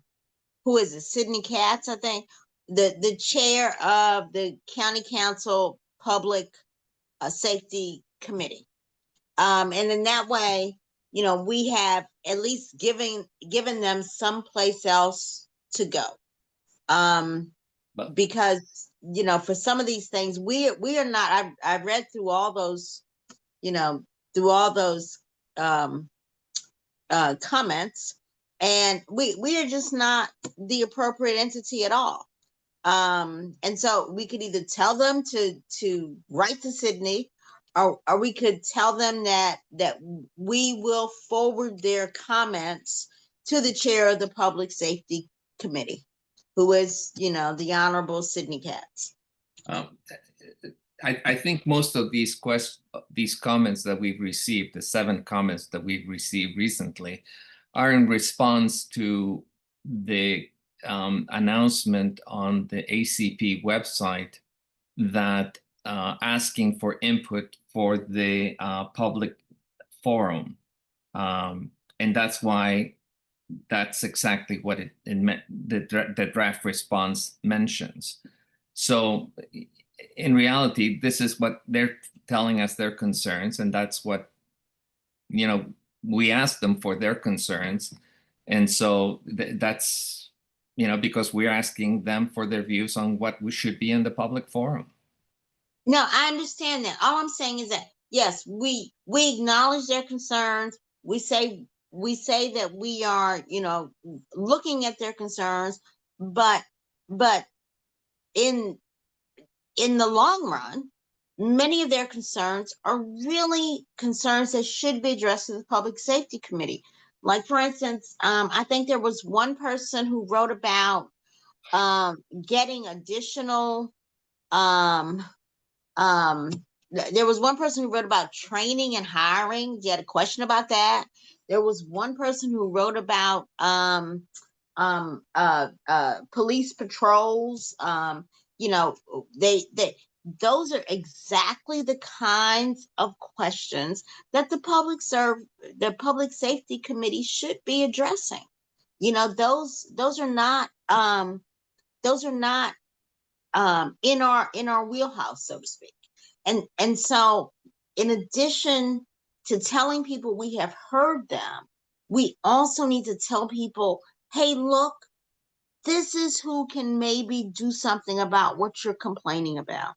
who is it, Sydney Katz, I think, the chair of the County Council Public Safety Committee. And in that way, you know, we have at least given them someplace else to go. Because, you know, for some of these things, we are not, I've read through all those, you know, through all those comments, and we are just not the appropriate entity at all. And so we could either tell them to write to Sydney, or we could tell them that we will forward their comments to the chair of the Public Safety Committee, who is, you know, the Honorable Sydney Katz. I think most of these comments that we've received, the 7 comments that we've received recently, are in response to the announcement on the ACP website that asking for input for the public forum. And that's why that's exactly what it meant, the draft response mentions. So in reality, this is what they're telling us, their concerns, and that's what, you know, we asked them for their concerns. And so that's, you know, because we're asking them for their views on what we should be in the public forum. No, I understand that. All I'm saying is that, yes, we acknowledge their concerns. We say that we are, you know, looking at their concerns, but in the long run, many of their concerns are really concerns that should be addressed in the Public Safety Committee. Like, for instance, I think there was one person who wrote about getting additional there was one person who wrote about training and hiring. You had a question about that. There was one person who wrote about police patrols. You know, those are exactly the kinds of questions that the Public Safety Committee should be addressing. You know, those are not in our wheelhouse, so to speak. And so, in addition to telling people we have heard them, we also need to tell people, hey, look, this is who can maybe do something about what you're complaining about.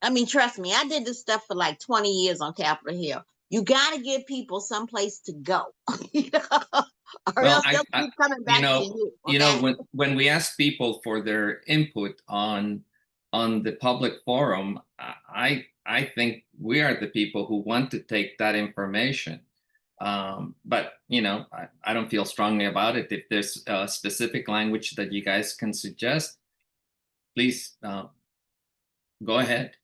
I mean, trust me, I did this stuff for like 20 years on Capitol Hill. You got to give people someplace to go. Or Well, else they'll keep coming back to you. You know, Okay? when we ask people for their input on the public forum, I think we are the people who want to take that information. But you know, I don't feel strongly about it. If there's a specific language that you guys can suggest, please go ahead.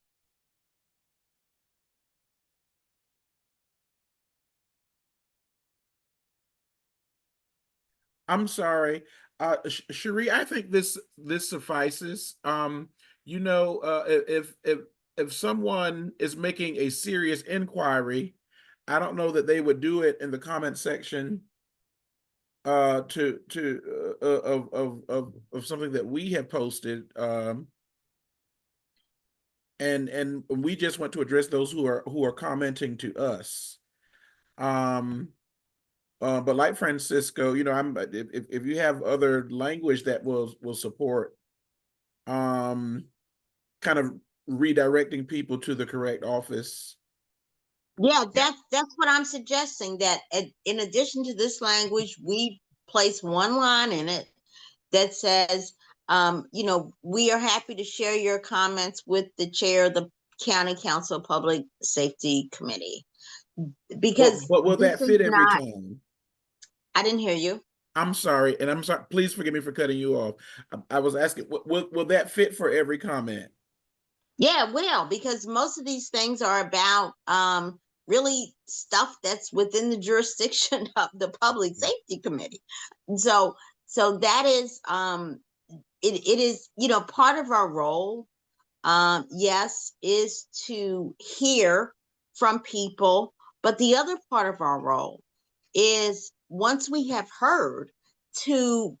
I'm sorry, Cherie, I think this suffices. You know, if someone is making a serious inquiry, I don't know that they would do it in the comment section of something that we have posted. And we just want to address those who are commenting to us. But like Francisco, you know, if you have other language that will support kind of redirecting people to the correct office. Yeah, that's what I'm suggesting, that in addition to this language, we place one line in it that says, you know, we are happy to share your comments with the chair of the County Council Public Safety Committee. Because but will that fit every time? I didn't hear you. I'm sorry, and I'm sorry. Please forgive me for cutting you off. I was asking, will that fit for every comment? Yeah, it will, because most of these things are about really stuff that's within the jurisdiction of the Public Safety Committee. So that is it is, you know, part of our role, yes, is to hear from people, but the other part of our role is, once we have heard, to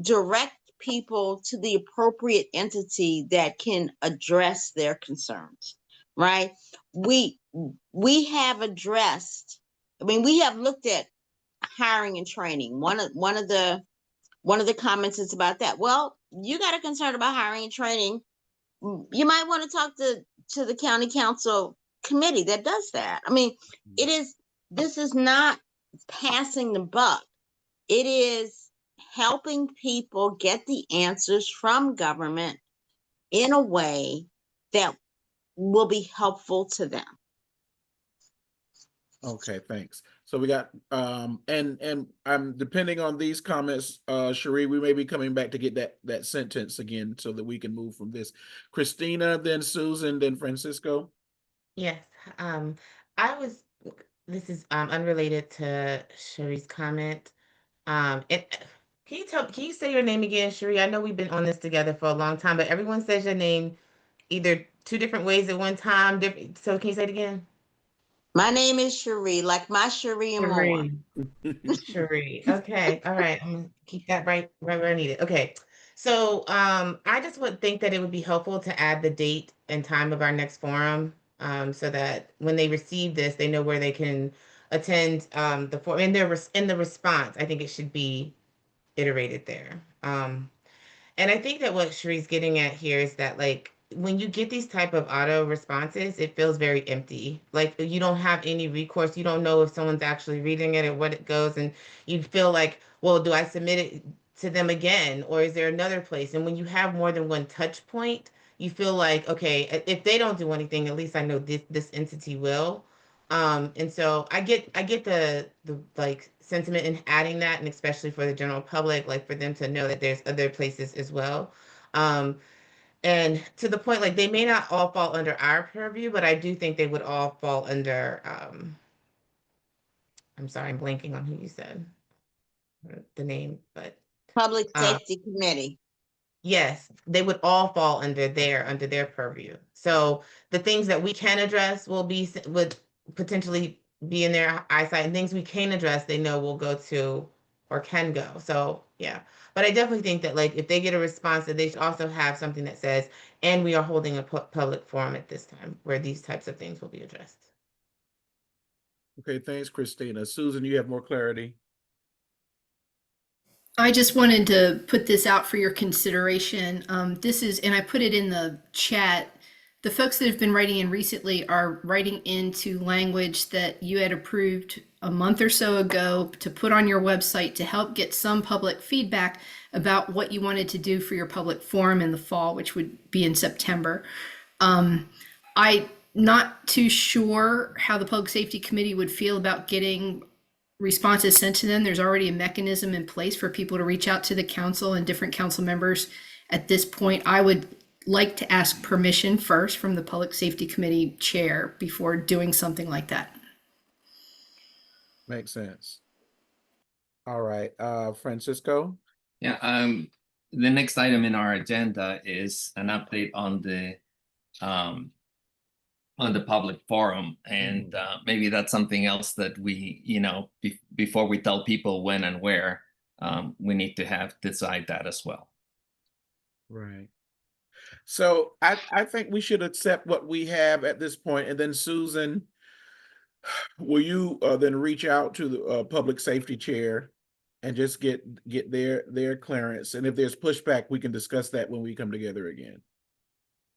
direct people to the appropriate entity that can address their concerns, right? We have addressed, I mean, we have looked at hiring and training. One of the comments is about that. Well, you got a concern about hiring and training, you might want to talk to the county council committee that does that. I mean, this is not passing the buck. It is helping people get the answers from government in a way that will be helpful to them. Okay, thanks. So we got and I'm depending on these comments, Cherie, we may be coming back to get that sentence again so that we can move from this. Christina, then Susan, then Francisco. Yes, this is unrelated to Cherie's comment. Can you say your name again, Cherie? I know we've been on this together for a long time, but everyone says your name either two different ways at one time. So can you say it again? My name is Cherie, like my Cherie and more. Cherie. Okay. All right. I'm gonna keep that right where I need it. Okay. So I just would think that it would be helpful to add the date and time of our next forum, so that when they receive this, they know where they can attend the forum. In the response, I think it should be iterated there. And I think that what Cherie's getting at here is that, like, when you get these type of auto responses, it feels very empty. Like, you don't have any recourse. You don't know if someone's actually reading it or what it goes. And you feel like, well, do I submit it to them again? Or is there another place? And when you have more than one touch point, you feel like, okay, if they don't do anything, at least I know this entity will. And so I get the like sentiment in adding that, and especially for the general public, like for them to know that there's other places as well. And to the point, like, they may not all fall under our purview, but I do think they would all fall under, I'm sorry, I'm blanking on who you said the name, but Public Safety Committee. Yes, they would all fall under their purview. So the things that we can address would potentially be in their eyesight, and things we can't address, they know will go to or can go. So yeah, but I definitely think that, like, if they get a response, that they should also have something that says, and we are holding a public forum at this time where these types of things will be addressed. Okay, thanks, Christina. Susan, you have more clarity. I just wanted to put this out for your consideration. This is, and I put it in the chat, the folks that have been writing in recently are writing into language that you had approved a month or so ago to put on your website to help get some public feedback about what you wanted to do for your public forum in the fall, which would be in September. I'm not too sure how the Public Safety Committee would feel about getting responses sent to them. There's already a mechanism in place for people to reach out to the council and different council members. At this point, I would like to ask permission first from the Public Safety Committee chair before doing something like that. Makes sense. All right, Francisco. Yeah, the next item in our agenda is an update on the public forum, and maybe that's something else that we, before we tell people when and where, we need to decide that as well. Right. So I think we should accept what we have at this point, and then Susan, will you then reach out to the public safety chair and just get their clearance, and if there's pushback, we can discuss that when we come together again.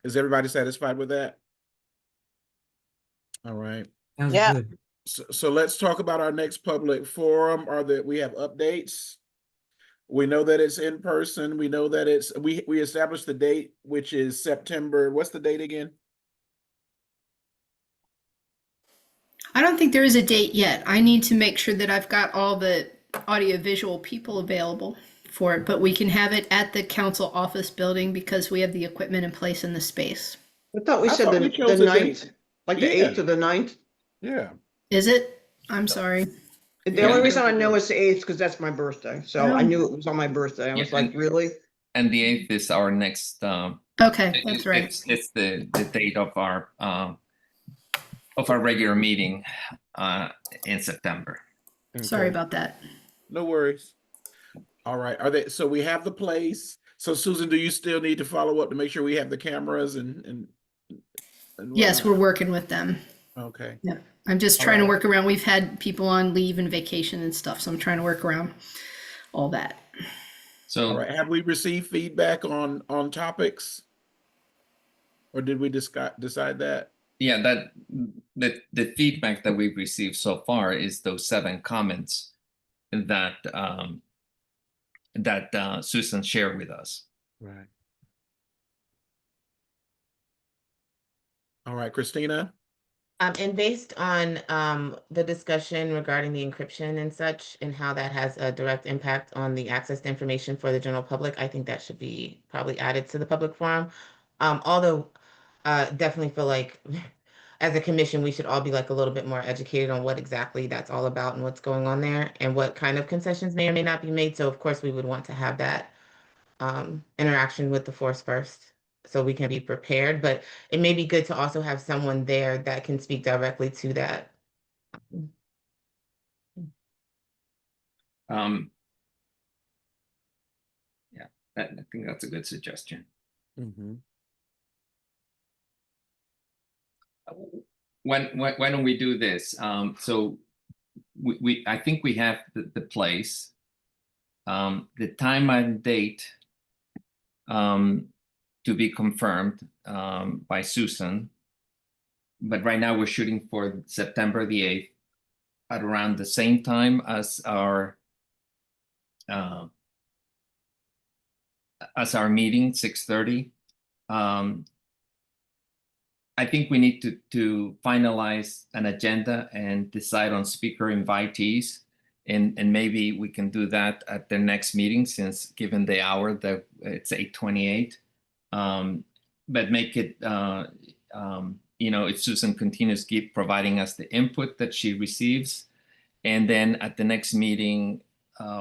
Is everybody satisfied with that? All right. Sounds Yeah. good. So let's talk about our next public forum. We have updates? We know that it's in person. We know that we established the date, which is September. What's the date again? I don't think there is a date yet. I need to make sure that I've got all the audiovisual people available for it, but we can have it at the council office building because we have the equipment in place in the space. I thought we I said thought we chose the a date. 9th, like the Yeah. 8th or the 9th. Yeah. Is it? I'm sorry. The only reason I know it's the 8th because that's my birthday. So I Oh. knew it was on my birthday. I Yeah, was like, and- really? And the 8th is our next, Okay, that's right. it's the date of our regular meeting in September. Sorry Okay. about that. No worries. All right. So we have the place. So Susan, do you still need to follow up to make sure we have the cameras and Yes, we're whatnot? working with them. Okay. Yeah. I'm just All trying to right. work around. We've had people on leave and vacation and stuff, so I'm trying to work around all that. All So right. Have we received feedback on topics? Or did we decide that? yeah, the feedback that we've received so far is those 7 comments that Susan shared with us. Right. All right, Christina. And based on the discussion regarding the encryption and such, and how that has a direct impact on the access to information for the general public, I think that should be probably added to the public forum. Although definitely feel like as a commission, we should all be like a little bit more educated on what exactly that's all about and what's going on there and what kind of concessions may or may not be made. So of course we would want to have that interaction with the force first, so we can be prepared, but it may be good to also have someone there that can speak directly to that. Yeah, I think that's a good suggestion. Mm-hmm. Why don't we do this? So I think we have the place, the time and date to be confirmed by Susan. But right now we're shooting for September the 8th at around the same time as our meeting, 6:30. I think we need to finalize an agenda and decide on speaker invitees, and maybe we can do that at the next meeting, since given the hour that it's 8:28. But make it if Susan continues keep providing us the input that she receives, and then at the next meeting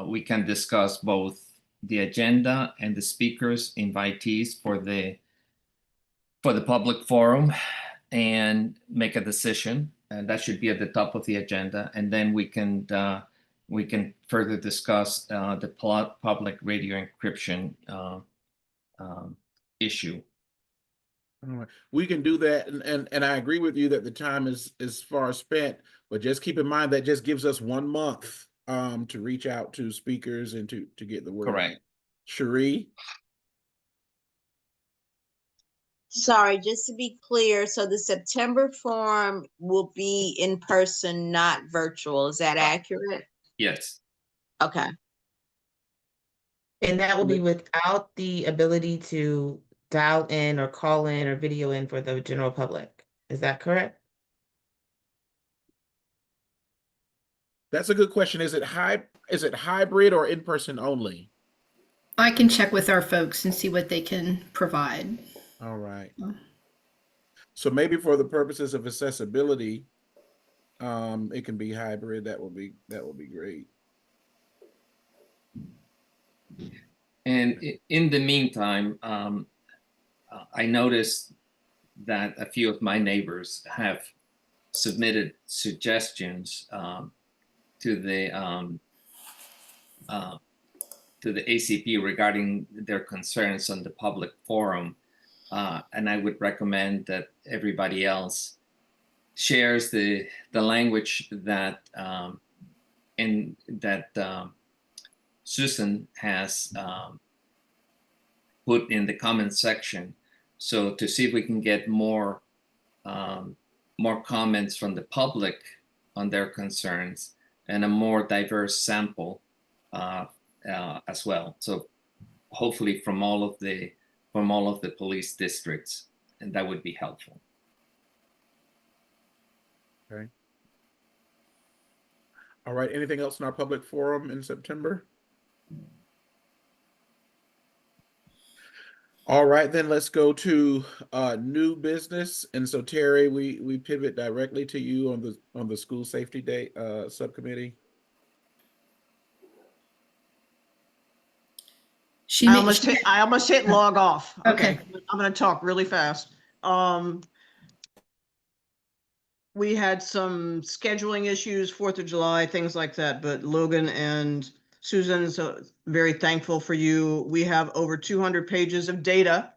we can discuss both the agenda and the speakers invitees for the public forum and make a decision, and that should be at the top of the agenda, and then we can further discuss the public radio encryption issue. All right. We can do that, and I agree with you that the time is far spent, but just keep in mind that just gives us 1 month to reach out to speakers and to get the word out. Correct. Cherie? Sorry, just to be clear, so the September forum will be in person, not virtual. Is that accurate? Yes. Okay. And that will be without the ability to dial in or call in or video in for the general public. Is that correct? That's a good question. Is it hybrid or in person only? I can check with our folks and see what they can provide. All right. So maybe for the purposes of accessibility, it can be hybrid. That will be great. And in the meantime, I noticed that a few of my neighbors have submitted suggestions to the ACP regarding their concerns on the public forum. And I would recommend that everybody else shares the language that Susan has put in the comment section, so to see if we can get more comments from the public on their concerns and a more diverse sample as well. So hopefully from all of the police districts, and that would be helpful. Okay. All right. Anything else in our public forum in September? All right, then let's go to new business. And so Terry, we pivot directly to you on the school safety day subcommittee. I almost hit log off. Okay. I'm gonna talk really fast. We had some scheduling issues, 4th of July, things like that, but Logan and Susan, so very thankful for you. We have over 200 pages of data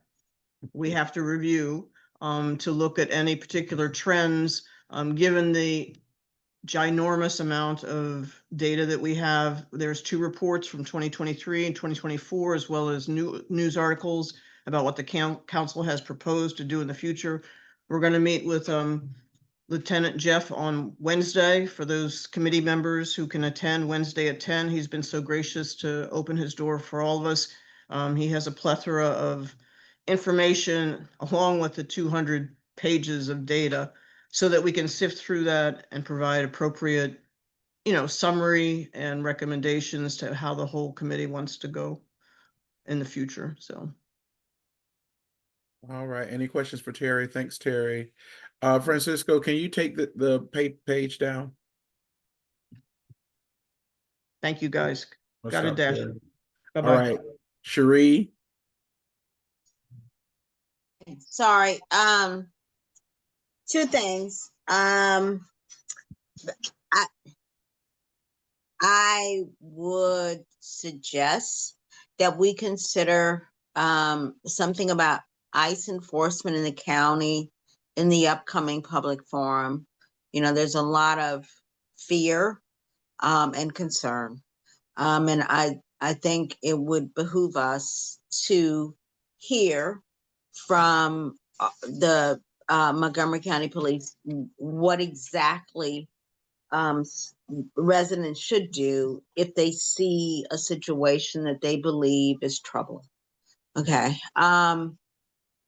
we have to review to look at any particular trends. Given the ginormous amount of data that we have, there's 2 reports from 2023 and 2024, as well as new news articles about what the council has proposed to do in the future. We're going to meet with Lieutenant Jeff on Wednesday for those committee members who can attend Wednesday at 10. He's been so gracious to open his door for all of us. He has a plethora of information along with the 200 pages of data so that we can sift through that and provide appropriate, summary and recommendations to how the whole committee wants to go in the future. So. All right. Any questions for Terry? Thanks, Terry. Francisco, can you take the page down? Thank you, guys. Let's Got it, stop Dash. there. Bye-bye. All right. Cherie. Sorry. 2 things. I would suggest that we consider something about ICE enforcement in the county in the upcoming public forum. There's a lot of fear and concern. And I think it would behoove us to hear from the Montgomery County Police what exactly residents should do if they see a situation that they believe is troubling. Okay.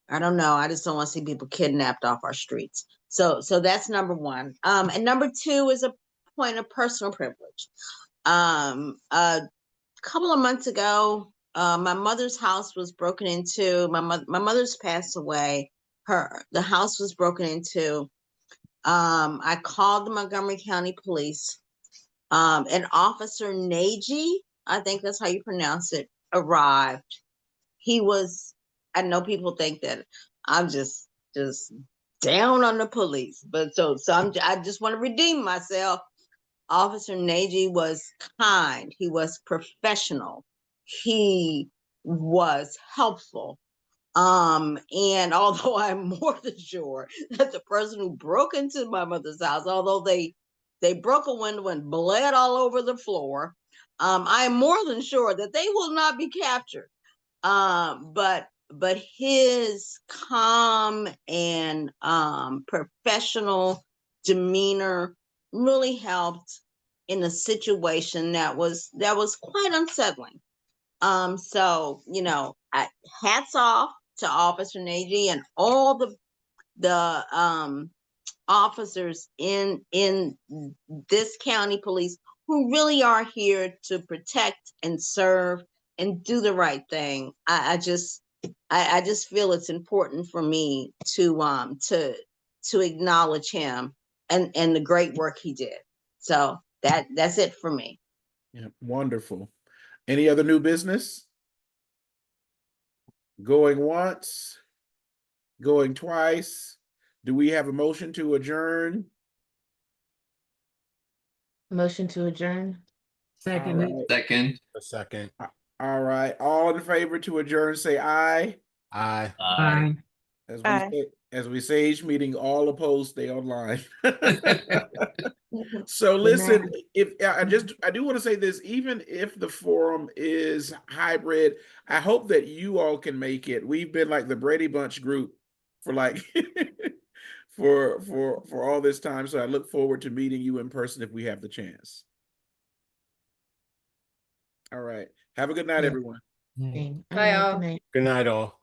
I don't know. I just don't want to see people kidnapped off our streets. So that's number 1. And number 2 is a point of personal privilege. A couple of months ago, my mother's house was broken into. My mother's passed away. The house was broken into. I called the Montgomery County Police. And Officer Nagy, I think that's how you pronounce it, arrived. I know people think that I'm just down on the police, but I just want to redeem myself. Officer Nagy was kind. He was professional. He was helpful. And although I'm more than sure that the person who broke into my mother's house, although they broke a window and bled all over the floor, I am more than sure that they will not be captured. But his calm and professional demeanor really helped in a situation that was quite unsettling. So hats off to Officer Nagy and all the officers in this county police who really are here to protect and serve and do the right thing. I just feel it's important for me to acknowledge him and the great work he did. So that's it for me. Yeah, wonderful. Any other new business? Going once, going twice. Do we have a motion to adjourn? Motion to adjourn. Second. All right. Second. A second. All right. All in favor to adjourn, say aye. Aye. Aye. As we say each meeting, all opposed, stay online. So listen, I do want to say this, even if the forum is hybrid, I hope that you all can make it. We've been like the Brady Bunch group for like for all this time. So I look forward to meeting you in person if we have the chance. All right. Have a good night, everyone. Okay. Bye, all. Good night. Good night, all.